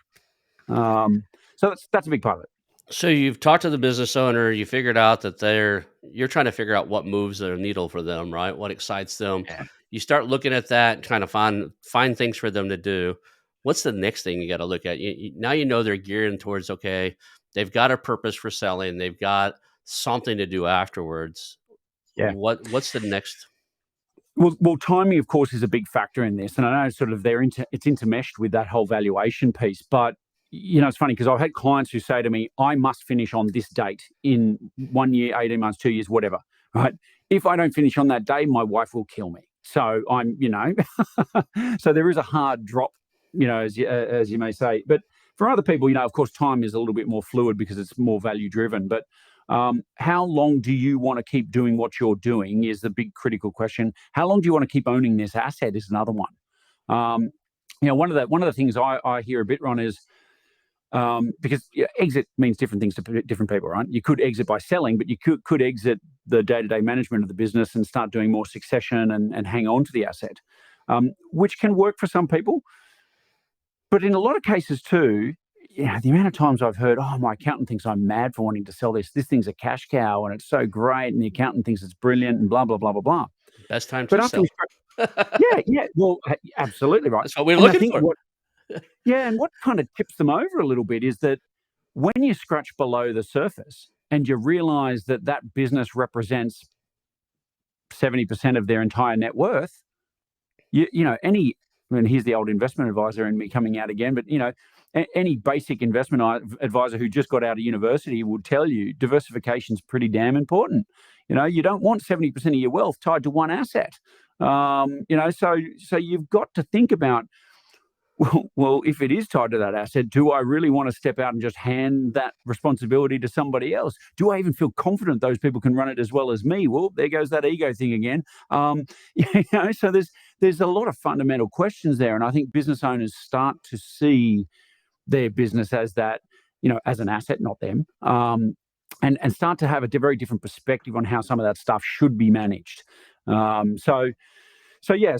Speaker 2: Um, so that's a big part of it.
Speaker 1: So you've talked to the business owner, you figured out that you're trying to figure out what moves the needle for them, right? What excites them.
Speaker 2: Yeah.
Speaker 1: You start looking at that and kind of find things for them to do. What's the next thing you got to look at? Now you know they're gearing towards, okay, they've got a purpose for selling, they've got something to do afterwards.
Speaker 2: Yeah.
Speaker 1: What's the next?
Speaker 2: Well, timing, of course, is a big factor in this, and I know sort of it's intermeshed with that whole valuation piece. But it's funny because I've had clients who say to me, "I must finish on this date in 1 year, 18 months, 2 years, whatever." Right? If I don't finish on that day, my wife will kill me. So so there is a hard drop, as you may say. But for other people, of course, time is a little bit more fluid because it's more value driven. But how long do you want to keep doing what you're doing is the big critical question. How long do you want to keep owning this asset is another one. Um, one of the things I hear a bit, Ron, is because exit means different things to different people, right? You could exit by selling, but you could exit the day-to-day management of the business and start doing more succession and hang on to the asset, which can work for some people. But in a lot of cases too, the amount of times I've heard, "Oh, my accountant thinks I'm mad for wanting to sell this. This thing's a cash cow and it's so great, and the accountant thinks it's brilliant and blah blah blah blah blah."
Speaker 1: Best time
Speaker 2: But
Speaker 1: to
Speaker 2: after we
Speaker 1: sell.
Speaker 2: scratch, yeah, yeah, well, absolutely right.
Speaker 1: That's what we're
Speaker 2: And I
Speaker 1: looking
Speaker 2: think
Speaker 1: for.
Speaker 2: what kind of tips them over a little bit is that when you scratch below the surface and you realize that that business represents 70% of their entire net worth, any, and here's the old investment advisor and me coming out again, but any basic investment advisor who just got out of university would tell you diversification is pretty damn important. You don't want 70% of your wealth tied to one asset. So you've got to think about, well, if it is tied to that asset, do I really want to step out and just hand that responsibility to somebody else? Do I even feel confident those people can run it as well as me? Well, there goes that ego thing again. So there's a lot of fundamental questions there, and I think business owners start to see their business as that, as an asset, not them, and start to have a very different perspective on how some of that stuff should be managed. So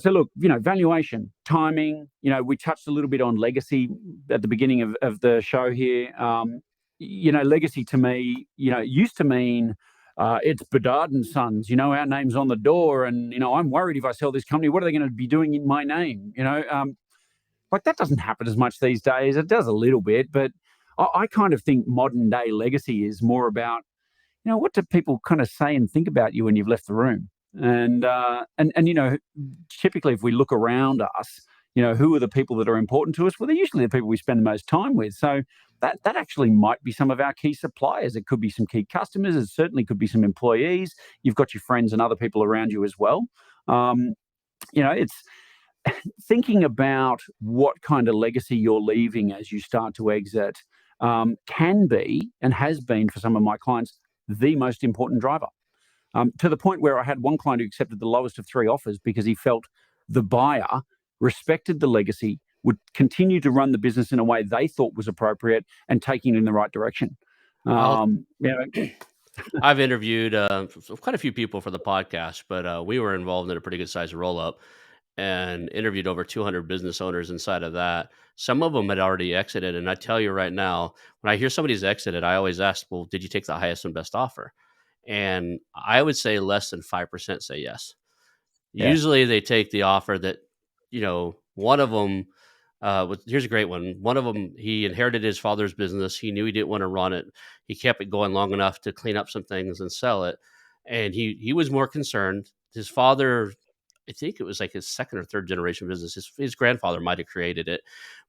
Speaker 2: look, valuation, timing. We touched a little bit on legacy at the beginning of the show here. Legacy to me, used to mean it's Bedard and Sons. Our name's on the door, and I'm worried if I sell this company, what are they going to be doing in my name? Like that doesn't happen as much these days. It does a little bit, but I kind of think modern day legacy is more about, what do people kind of say and think about you when you've left the room? And typically, if we look around us, who are the people that are important to us? Well, they're usually the people we spend the most time with. So that actually might be some of our key suppliers. It could be some key customers. It certainly could be some employees. You've got your friends and other people around you as well. It's thinking about what kind of legacy you're leaving as you start to exit, can be and has been for some of my clients the most important driver. To the point where I had one client who accepted the lowest of three offers because he felt the buyer respected the legacy, would continue to run the business in a way they thought was appropriate and taking it in the right direction.
Speaker 1: I'll
Speaker 2: Um, you know,
Speaker 1: I've interviewed quite a few people for the podcast, but we were involved in a pretty good sized roll up and interviewed over 200 business owners inside of that. Some of them had already exited. And I tell you right now, when I hear somebody's exited, I always ask, well, did you take the highest and best offer? And I would say less than 5% say yes.
Speaker 2: yeah,
Speaker 1: Usually they take the offer that, one of them, here's a great one. One of them, he inherited his father's business. He knew he didn't want to run it. He kept it going long enough to clean up some things and sell it. And he was more concerned. His father, I think it was like his second or third generation business. His grandfather might have created it,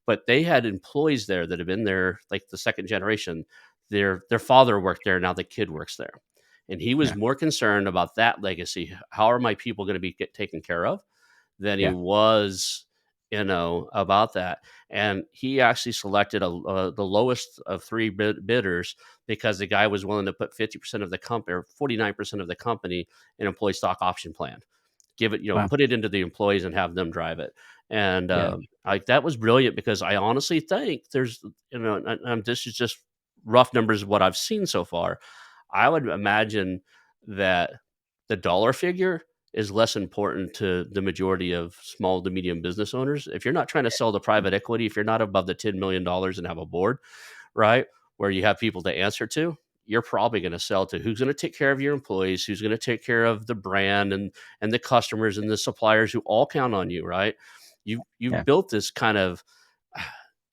Speaker 1: but they had employees there that have been there like the second generation. Their father worked there. Now the kid works there. And he was
Speaker 2: yeah,
Speaker 1: more concerned about that legacy. How are my people going to be taken care of than he
Speaker 2: yeah,
Speaker 1: was about that. And he actually selected the lowest of three bidders because the guy was willing to put 50% of the company or 49% of the company in employee stock option plan. Give it,
Speaker 2: Wow.
Speaker 1: put it into the employees and have them drive it. And
Speaker 2: Yeah.
Speaker 1: like that was brilliant because I honestly think there's, this is just rough numbers of what I've seen so far. I would imagine that the dollar figure is less important to the majority of small to medium business owners. If you're not trying to sell to private equity, if you're not above the $10 million and have a board, right, where you have people to answer to, you're probably going to sell to who's going to take care of your employees, who's going to take care of the brand and the customers and the suppliers who all count on you, right? You've
Speaker 2: Yeah.
Speaker 1: built this kind of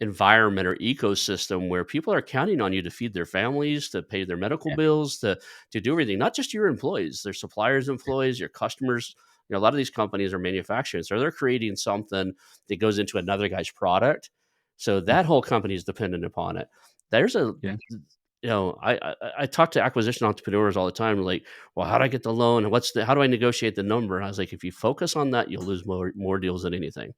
Speaker 1: environment or ecosystem where people are counting on you to feed their families, to pay their medical
Speaker 2: Yeah.
Speaker 1: bills, to do everything, not just your employees, their suppliers, employees, your customers. A lot of these companies are manufacturing, so they're creating something that goes into another guy's product. So that whole company is dependent upon it. There's a
Speaker 2: Yeah.
Speaker 1: I talk to acquisition entrepreneurs all the time, like, well, how do I get the loan? And how do I negotiate the number? And I was like, if you focus on that, you'll lose more deals than anything.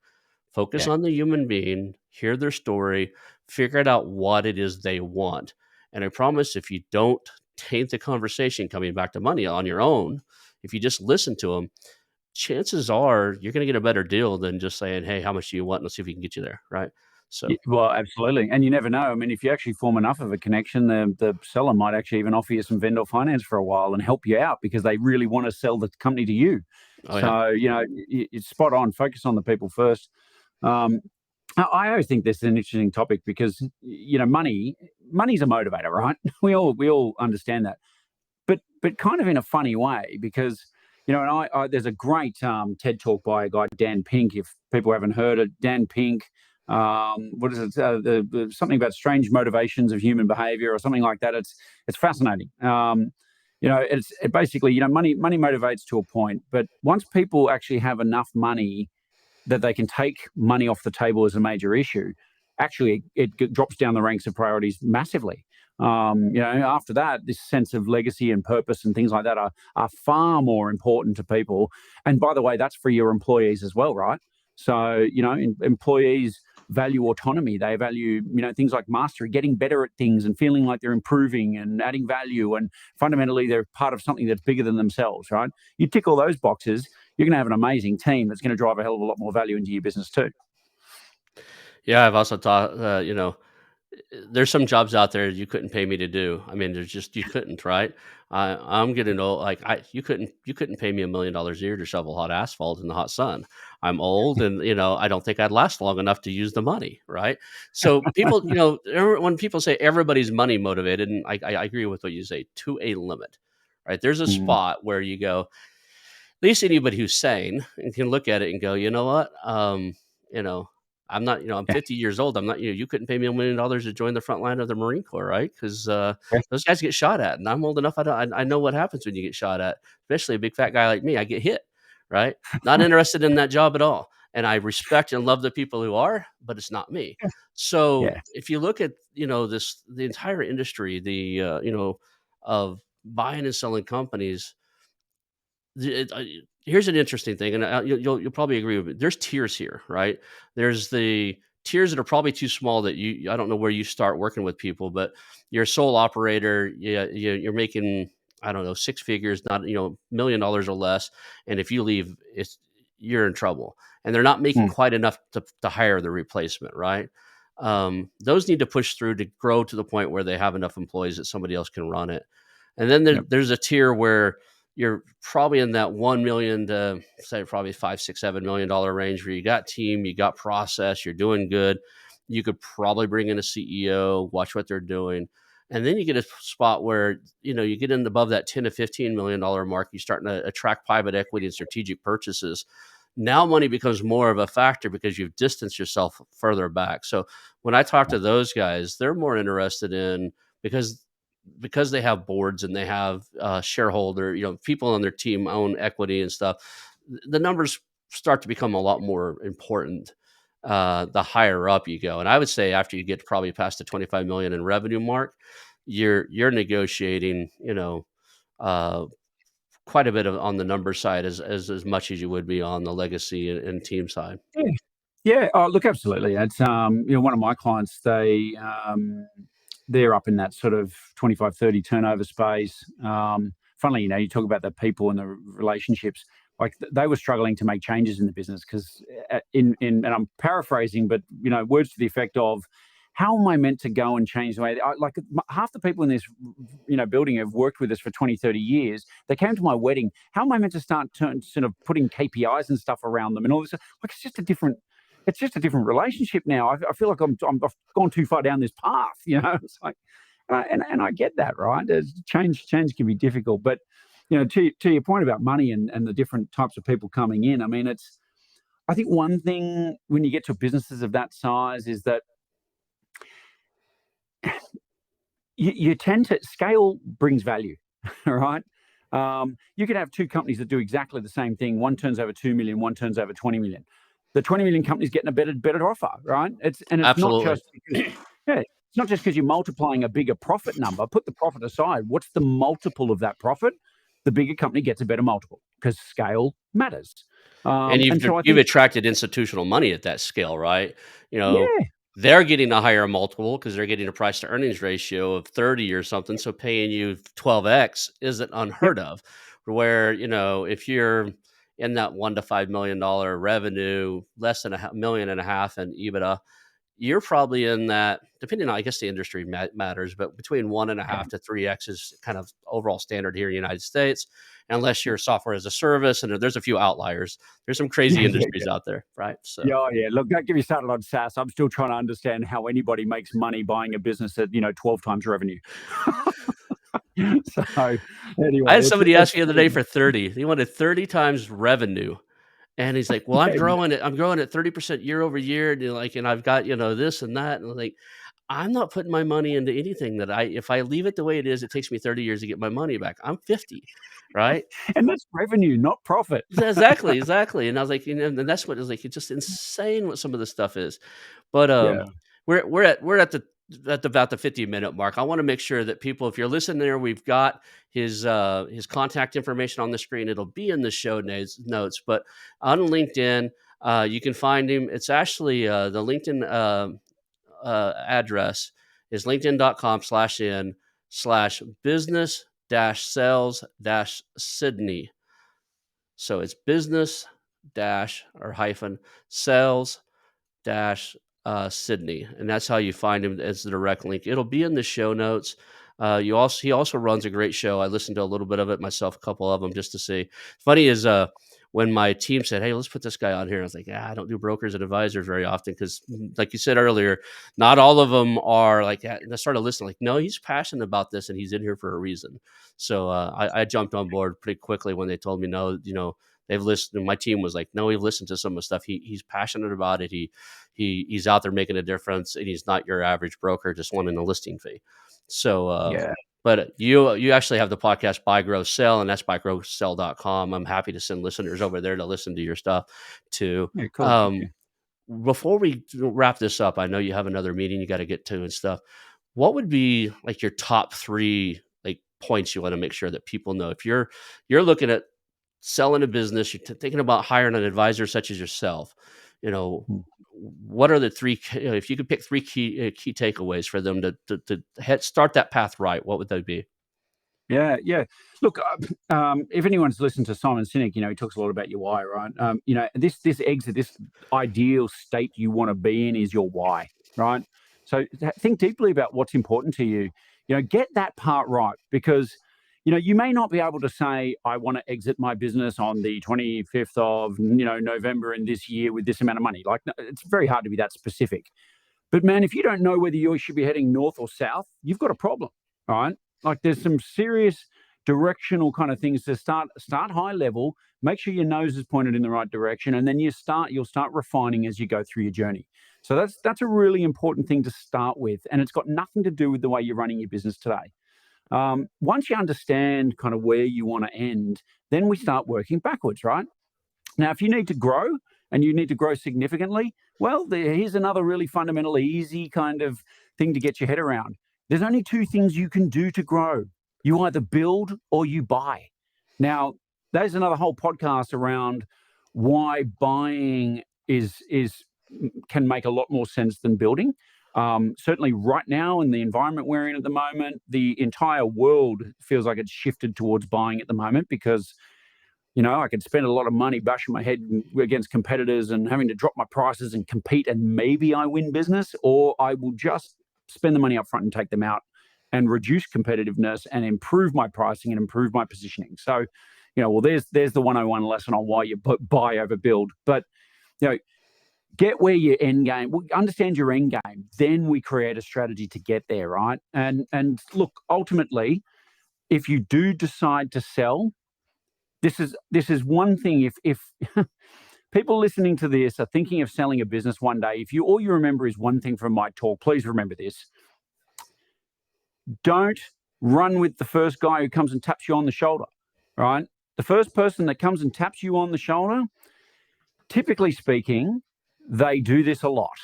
Speaker 1: Focus
Speaker 2: Yeah.
Speaker 1: on the human being, hear their story, figure it out what it is they want. And I promise if you don't taint the conversation coming back to money on your own, if you just listen to them, chances are you're going to get a better deal than just saying, hey, how much do you want? Let's see if we can get you there. Right. So,
Speaker 2: Well, absolutely, and you never know. I mean, if you actually form enough of a connection, the seller might actually even offer you some vendor finance for a while and help you out because they really want to sell the company to you.
Speaker 1: oh, yeah.
Speaker 2: So, it's spot on. Focus on the people first. Um, I always think this is an interesting topic because money's a motivator, right? We all understand that, but kind of in a funny way because and there's a great TED talk by a guy, Dan Pink. If people haven't heard it, Dan Pink. What is it? Something about strange motivations of human behavior or something like that. It's fascinating. It basically, money motivates to a point, but once people actually have enough money that they can take money off the table as a major issue, actually it drops down the ranks of priorities massively. After that, this sense of legacy and purpose and things like that are far more important to people. And by the way, that's for your employees as well, right? So, employees value autonomy. They value, things like mastery, getting better at things and feeling like they're improving and adding value. And fundamentally, they're part of something that's bigger than themselves, right? You tick all those boxes, you're going to have an amazing team that's going to drive a hell of a lot more value into your business too.
Speaker 1: Yeah. I've also thought, there's some jobs out there you couldn't pay me to do. I mean, there's just you couldn't, right? I'm getting old. Like you couldn't pay me $1 million a year to shovel hot asphalt in the hot sun. I'm old, and I don't think I'd last long enough to use the money, right? So people, when people say everybody's money motivated, and I agree with what you say to a limit, right? There's a
Speaker 2: Mm,
Speaker 1: spot where you go, at least anybody who's sane and can look at it and go, you know what, you know, I'm not, I'm
Speaker 2: yeah,
Speaker 1: 50 years old. I'm not, you couldn't pay me $1 million to join the front line of the Marine Corps, right? Because
Speaker 2: yeah,
Speaker 1: those guys get shot at, and I'm old enough. I know what happens when you get shot at, especially a big fat guy like me. I get hit, right? Not interested in that job at all. And I respect and love the people who are, but it's not me. So
Speaker 2: yeah,
Speaker 1: if you look at, the entire industry, of buying and selling companies, here's an interesting thing, and you'll probably agree with me. There's tiers here, right? There's the tiers that are probably too small that I don't know where you start working with people, but you're a sole operator. Yeah, you're making, I don't know, six figures, not $1 million or less, and if you leave, you're in trouble, and they're not making
Speaker 2: mm,
Speaker 1: quite enough to hire the replacement, right? Those need to push through to grow to the point where they have enough employees that somebody else can run it. And then
Speaker 2: yep,
Speaker 1: there's a tier where you're probably in that 1 million to say probably 5, 6, $7 million range where you got team, you got process, you're doing good. You could probably bring in a CEO, watch what they're doing. And then you get a spot where, you get in above that 10 to $15 million mark, you're starting to attract private equity and strategic purchases. Now money becomes more of a factor because you've distanced yourself further back. So when I talk to those guys, they're more interested in, because they have boards and they have shareholder, people on their team own equity and stuff. The numbers start to become a lot more important the higher up you go. And I would say after you get probably past the 25 million in revenue mark, you're negotiating, uh, quite a bit of on the number side as much as you would be on the legacy and team side.
Speaker 2: yeah. Yeah. Oh, look, absolutely. It's one of my clients, they're up in that sort of 25, 30 turnover space. Funnily, you talk about the people and the relationships. Like they were struggling to make changes in the business because, and I'm paraphrasing, but words to the effect of, how am I meant to go and change the way? Like half the people in this, building have worked with us for 20, 30 years. They came to my wedding. How am I meant to start sort of putting KPIs and stuff around them and all this? Like it's just a different relationship now. I feel like I've gone too far down this path. It's like, and I get that, right? Change can be difficult, but to your point about money and the different types of people coming in. I mean, I think one thing when you get to businesses of that size is that you tend to scale brings value, right? You could have two companies that do exactly the same thing. One turns over 2 million, one turns over 20 million. The 20 million company's getting a better offer, right? It's not
Speaker 1: Absolutely.
Speaker 2: just because, yeah, it's not just because you're multiplying a bigger profit number. Put the profit aside. What's the multiple of that profit? The bigger company gets a better multiple because scale matters.
Speaker 1: And
Speaker 2: And so I
Speaker 1: you've
Speaker 2: think,
Speaker 1: attracted institutional money at that scale, right? You know,
Speaker 2: yeah,
Speaker 1: they're getting a higher multiple because they're getting a price to earnings ratio of 30 or something. So paying you 12x isn't
Speaker 2: yep,
Speaker 1: unheard of. Where, if you're in that $1 to $5 million revenue, less than million and a half in EBITDA, you're probably in that, depending on, I guess the industry matters, but between one and a
Speaker 2: yeah,
Speaker 1: half to 3x is kind of overall standard here in the United States, unless you're software as a service. And there's a few outliers. There's some crazy
Speaker 2: yeah, yeah,
Speaker 1: industries
Speaker 2: yeah.
Speaker 1: out there, right? So,
Speaker 2: Yeah, oh, yeah. Look, don't get me started on SaaS. I'm still trying to understand how anybody makes money buying a business at 12 times revenue. So
Speaker 1: I
Speaker 2: anyway,
Speaker 1: had somebody ask
Speaker 2: it's
Speaker 1: me the other day for 30. He wanted 30 times revenue. And he's like, "Well,
Speaker 2: yeah,
Speaker 1: I'm growing at 30% year over year. And I've got, this and that." And I'm like, I'm not putting my money into anything if I leave it the way it is, it takes me 30 years to get my money back. I'm 50, right?
Speaker 2: and that's revenue, not profit.
Speaker 1: Exactly, exactly. And I was like, and that's what it's like. It's just insane what some of this stuff is. But
Speaker 2: Yeah,
Speaker 1: we're at the about the 50-minute mark. I want to make sure that people, if you're listening there, we've got his contact information on the screen. It'll be in the show notes. But on LinkedIn, you can find him. It's actually the LinkedIn address is linkedin.com/in/business sales Sydney. So it's business dash or hyphen sales dash Sydney, and that's how you find him as the direct link. It'll be in the show notes. He also runs a great show. I listened to a little bit of it myself, a couple of them just to see. Funny is when my team said, "Hey, let's put this guy on here," I was like, "Yeah, I don't do brokers and advisors very often because, like you said earlier, not all of them are like that." And I started listening, like, no, he's passionate about this and he's in here for a reason. So I jumped on board pretty quickly when they told me no, they've listened. And my team was like, no, we've listened to some of the stuff. He's passionate about it. He's out there making a difference, and he's not your average broker just wanting a listing fee. So,
Speaker 2: yeah,
Speaker 1: but you actually have the podcast Buy Grow Sell, and that's buygrowsell.com. I'm happy to send listeners over there to listen to your stuff too.
Speaker 2: yeah. Cool. Thank you.
Speaker 1: Um, Before we wrap this up, I know you have another meeting you got to get to and stuff. What would be like your top three like points you want to make sure that people know if you're looking at selling a business, you're thinking about hiring an advisor such as yourself, you know,
Speaker 2: Hmm.
Speaker 1: what are the three, if you could pick three key takeaways for them to start that path right, what would they be?
Speaker 2: Yeah, yeah. Look, if anyone's listened to Simon Sinek, he talks a lot about your why, right? This exit, this ideal state you want to be in is your why, right? So think deeply about what's important to you. Get that part right because you may not be able to say, I want to exit my business on the 25th of November in this year with this amount of money. Like, it's very hard to be that specific. But man, if you don't know whether you should be heading north or south, you've got a problem, right? Like there's some serious directional kind of things to start high level, make sure your nose is pointed in the right direction, and then you'll start refining as you go through your journey. So that's a really important thing to start with, and it's got nothing to do with the way you're running your business today. Once you understand kind of where you want to end, then we start working backwards, right? Now, if you need to grow and you need to grow significantly, well, here's another really fundamental, easy kind of thing to get your head around. There's only two things you can do to grow. You either build or you buy. Now, there's another whole podcast around why buying is can make a lot more sense than building. Certainly right now in the environment we're in at the moment, the entire world feels like it's shifted towards buying at the moment because I could spend a lot of money bashing my head against competitors and having to drop my prices and compete, and maybe I win business, or I will just spend the money up front and take them out and reduce competitiveness and improve my pricing and improve my positioning. So, there's the 101 lesson on why you buy over build. But, get where your end game, understand your end game, then we create a strategy to get there, right? And look, ultimately, if you do decide to sell, this is one thing. If people listening to this are thinking of selling a business one day, if all you remember is one thing from my talk, please remember this. Don't run with the first guy who comes and taps you on the shoulder, right? The first person that comes and taps you on the shoulder, typically speaking, they do this a lot.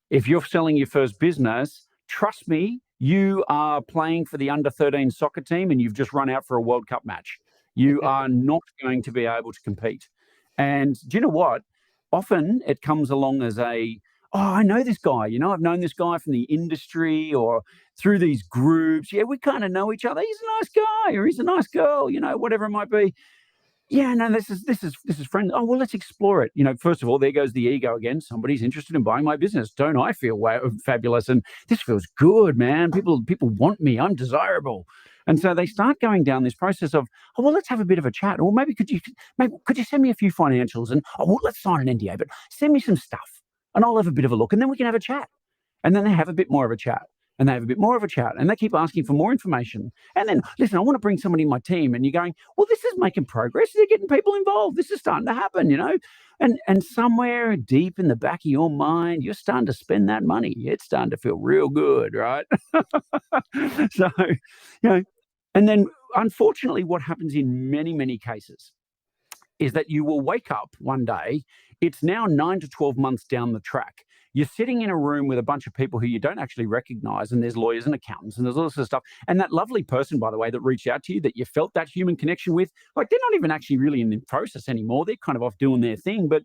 Speaker 2: If you're selling your first business, trust me, you are playing for the under-13 soccer team and you've just run out for a World Cup match. You are not going to be able to compete. And do you know what? Often it comes along as I know this guy. I've known this guy from the industry or through these groups. Yeah, we kind of know each other. He's a nice guy or he's a nice girl, whatever it might be. Yeah, no, this is friendly. Oh, well, let's explore it. First of all, there goes the ego again. Somebody's interested in buying my business. Don't I feel fabulous? And this feels good, man. People want me. I'm desirable. And so they start going down this process of, oh, well, let's have a bit of a chat. Or maybe could you send me a few financials? And oh, well, let's sign an NDA, but send me some stuff and I'll have a bit of a look and then we can have a chat. And then they have a bit more of a chat. And they have a bit more of a chat and they keep asking for more information. And then, listen, I want to bring somebody in my team. And you're going, well, this is making progress. They're getting people involved. This is starting to happen, And somewhere deep in the back of your mind, you're starting to spend that money. It's starting to feel real good, right? So, and then unfortunately, what happens in many, many cases is that you will wake up one day, it's now 9 to 12 months down the track. You're sitting in a room with a bunch of people who you don't actually recognize, and there's lawyers and accountants, and there's all this sort of stuff. And that lovely person, by the way, that reached out to you, that you felt that human connection with, like they're not even actually really in the process anymore. They're kind of off doing their thing. But,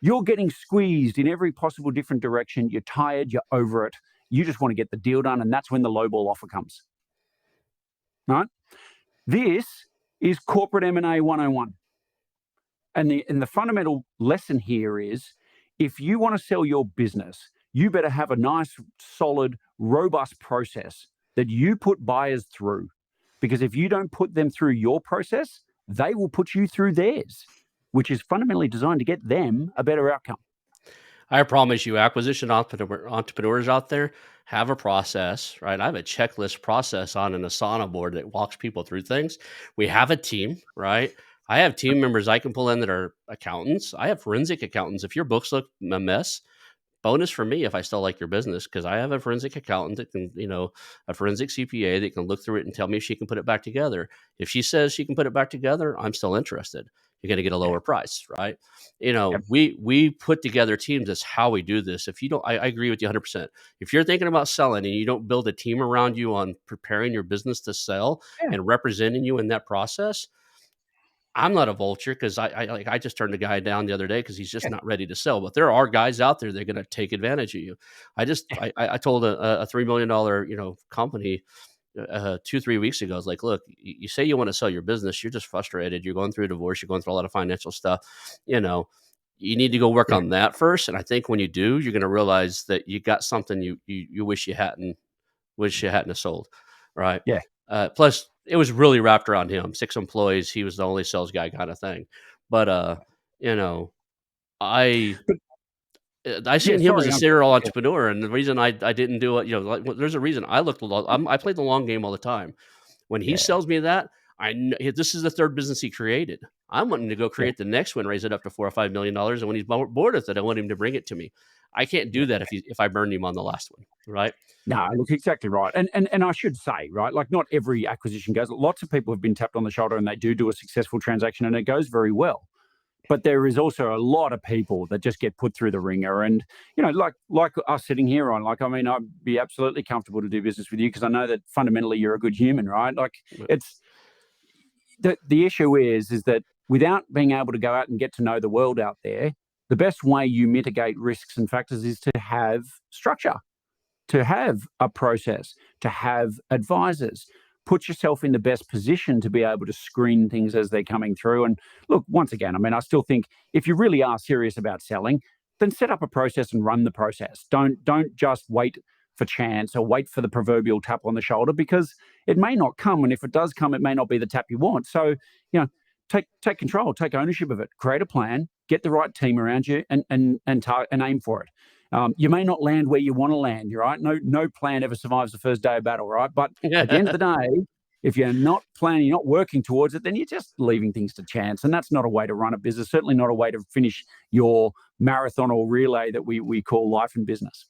Speaker 2: you're getting squeezed in every possible different direction. You're tired. You're over it. You just want to get the deal done. And that's when the lowball offer comes. Right? This is corporate M&A 101. And the fundamental lesson here is, if you want to sell your business, you better have a nice, solid, robust process that you put buyers through. Because if you don't put them through your process, they will put you through theirs, which is fundamentally designed to get them a better outcome.
Speaker 1: I promise you, acquisition entrepreneurs out there have a process, right? I have a checklist process on an Asana board that walks people through things. We have a team, right? I have team members I can pull in that are accountants. I have forensic accountants. If your books look a mess, bonus for me if I still like your business, because I have a forensic accountant that can, a forensic CPA that can look through it and tell me if she can put it back together. If she says she can put it back together, I'm still interested. You're going to get a lower price, right?
Speaker 2: Yep.
Speaker 1: We put together teams. That's how we do this. If you don't, I agree with you 100%. If you're thinking about selling and you don't build a team around you on preparing your business to sell and representing you in that process, I'm not a vulture because I just turned a guy down the other day because he's just not ready to sell. But there are guys out there that are going to take advantage of you. I told a $3 million company 2-3 weeks ago. I was like, look, you say you want to sell your business, you're just frustrated. You're going through a divorce. You're going through a lot of financial stuff. You need to go work on that first. And I think when you do, you're going to realize that you got something you wish you hadn't have sold, right?
Speaker 2: Yeah.
Speaker 1: Plus, it was really wrapped around him. 6 employees, he was the only sales guy, kind of thing. But I seen him as a serial entrepreneur, and the reason I didn't do it, there's a reason. I played the long game all the time. When he sells me that, I know this is the third business he created. I'm wanting to go create the next one, raise it up to $4 or $5 million, and when he's bored with it, I want him to bring it to me. I can't do that if I burned him on the last one, right?
Speaker 2: No, look, exactly right. And I should say, right, like not every acquisition goes. Lots of people have been tapped on the shoulder and they do a successful transaction and it goes very well. But there is also a lot of people that just get put through the ringer. And, like us sitting here on, I'd be absolutely comfortable to do business with you because I know that fundamentally you're a good human, right? Like it's the issue is that without being able to go out and get to know the world out there, the best way you mitigate risks and factors is to have structure, to have a process, to have advisors. Put yourself in the best position to be able to screen things as they're coming through. And look, once again, I mean, I still think if you really are serious about selling, then set up a process and run the process. Don't just wait for chance or wait for the proverbial tap on the shoulder, because it may not come. And if it does come, it may not be the tap you want. So, take control, take ownership of it, create a plan, get the right team around you, and aim for it. You may not land where you want to land. You're right. No plan ever survives the first day of battle, right? But at the end of the day, if you're not planning, you're not working towards it, then you're just leaving things to chance. And that's not a way to run a business, certainly not a way to finish your marathon or relay that we call life and business.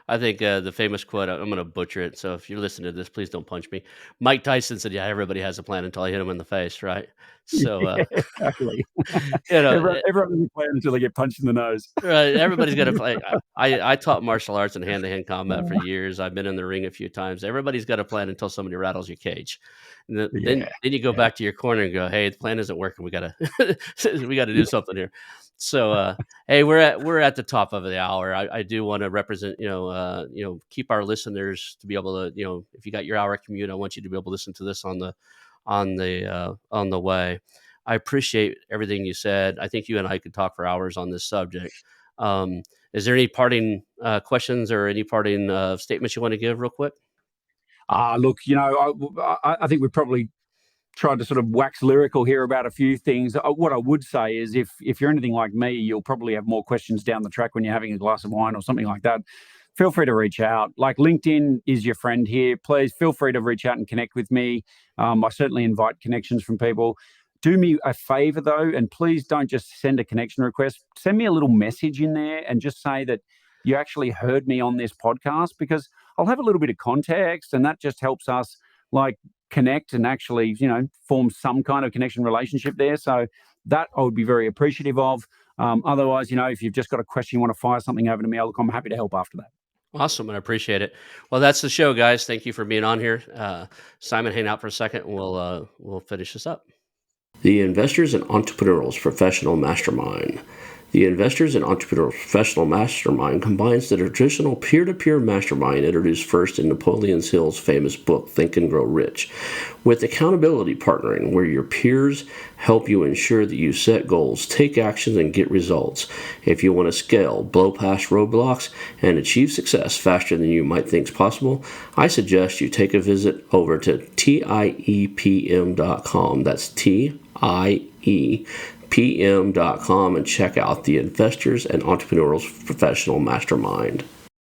Speaker 1: I think the famous quote, I'm going to butcher it. So if you're listening to this, please don't punch me. Mike Tyson said, yeah, everybody has a plan until I hit him in the face, right? So,
Speaker 2: Yeah, exactly.
Speaker 1: you know,
Speaker 2: Everyone has a plan until they get punched in the nose.
Speaker 1: right, everybody's got to play. I taught martial arts and hand-to-hand combat for years. I've been in the ring a few times. Everybody's got a plan until somebody rattles your cage. And then
Speaker 2: Yeah,
Speaker 1: you go
Speaker 2: yeah.
Speaker 1: back to your corner and go, hey, the plan isn't working. We gotta do something here. So hey, we're at the top of the hour. I do want to represent, keep our listeners to be able to, if you got your hour commute, I want you to be able to listen to this on the way. I appreciate everything you said. I think you and I could talk for hours on this subject. Is there any parting questions or any parting statements you want to give real quick?
Speaker 2: Look, I think we probably tried to sort of wax lyrical here about a few things. What I would say is if you're anything like me, you'll probably have more questions down the track when you're having a glass of wine or something like that. Feel free to reach out. Like, LinkedIn is your friend here. Please feel free to reach out and connect with me. I certainly invite connections from people. Do me a favor though, and please don't just send a connection request. Send me a little message in there and just say that you actually heard me on this podcast, because I'll have a little bit of context, and that just helps us like connect and actually, form some kind of connection relationship there. So that I would be very appreciative of. Otherwise, if you've just got a question, you want to fire something over to me, I'm happy to help after that.
Speaker 1: Awesome, and I appreciate it. Well, that's the show, guys. Thank you for being on here. Simon, hang out for a second, and we'll finish this up. The Investors and Entrepreneurs Professional Mastermind. The Investors and Entrepreneurs Professional Mastermind combines the traditional peer-to-peer mastermind introduced first in Napoleon Hill's famous book, Think and Grow Rich, with accountability partnering, where your peers help you ensure that you set goals, take actions, and get results. If you want to scale, blow past roadblocks, and achieve success faster than you might think is possible, I suggest you take a visit over to TIEPM.com. That's TIEPM.com and check out the Investors and Entrepreneurs Professional Mastermind.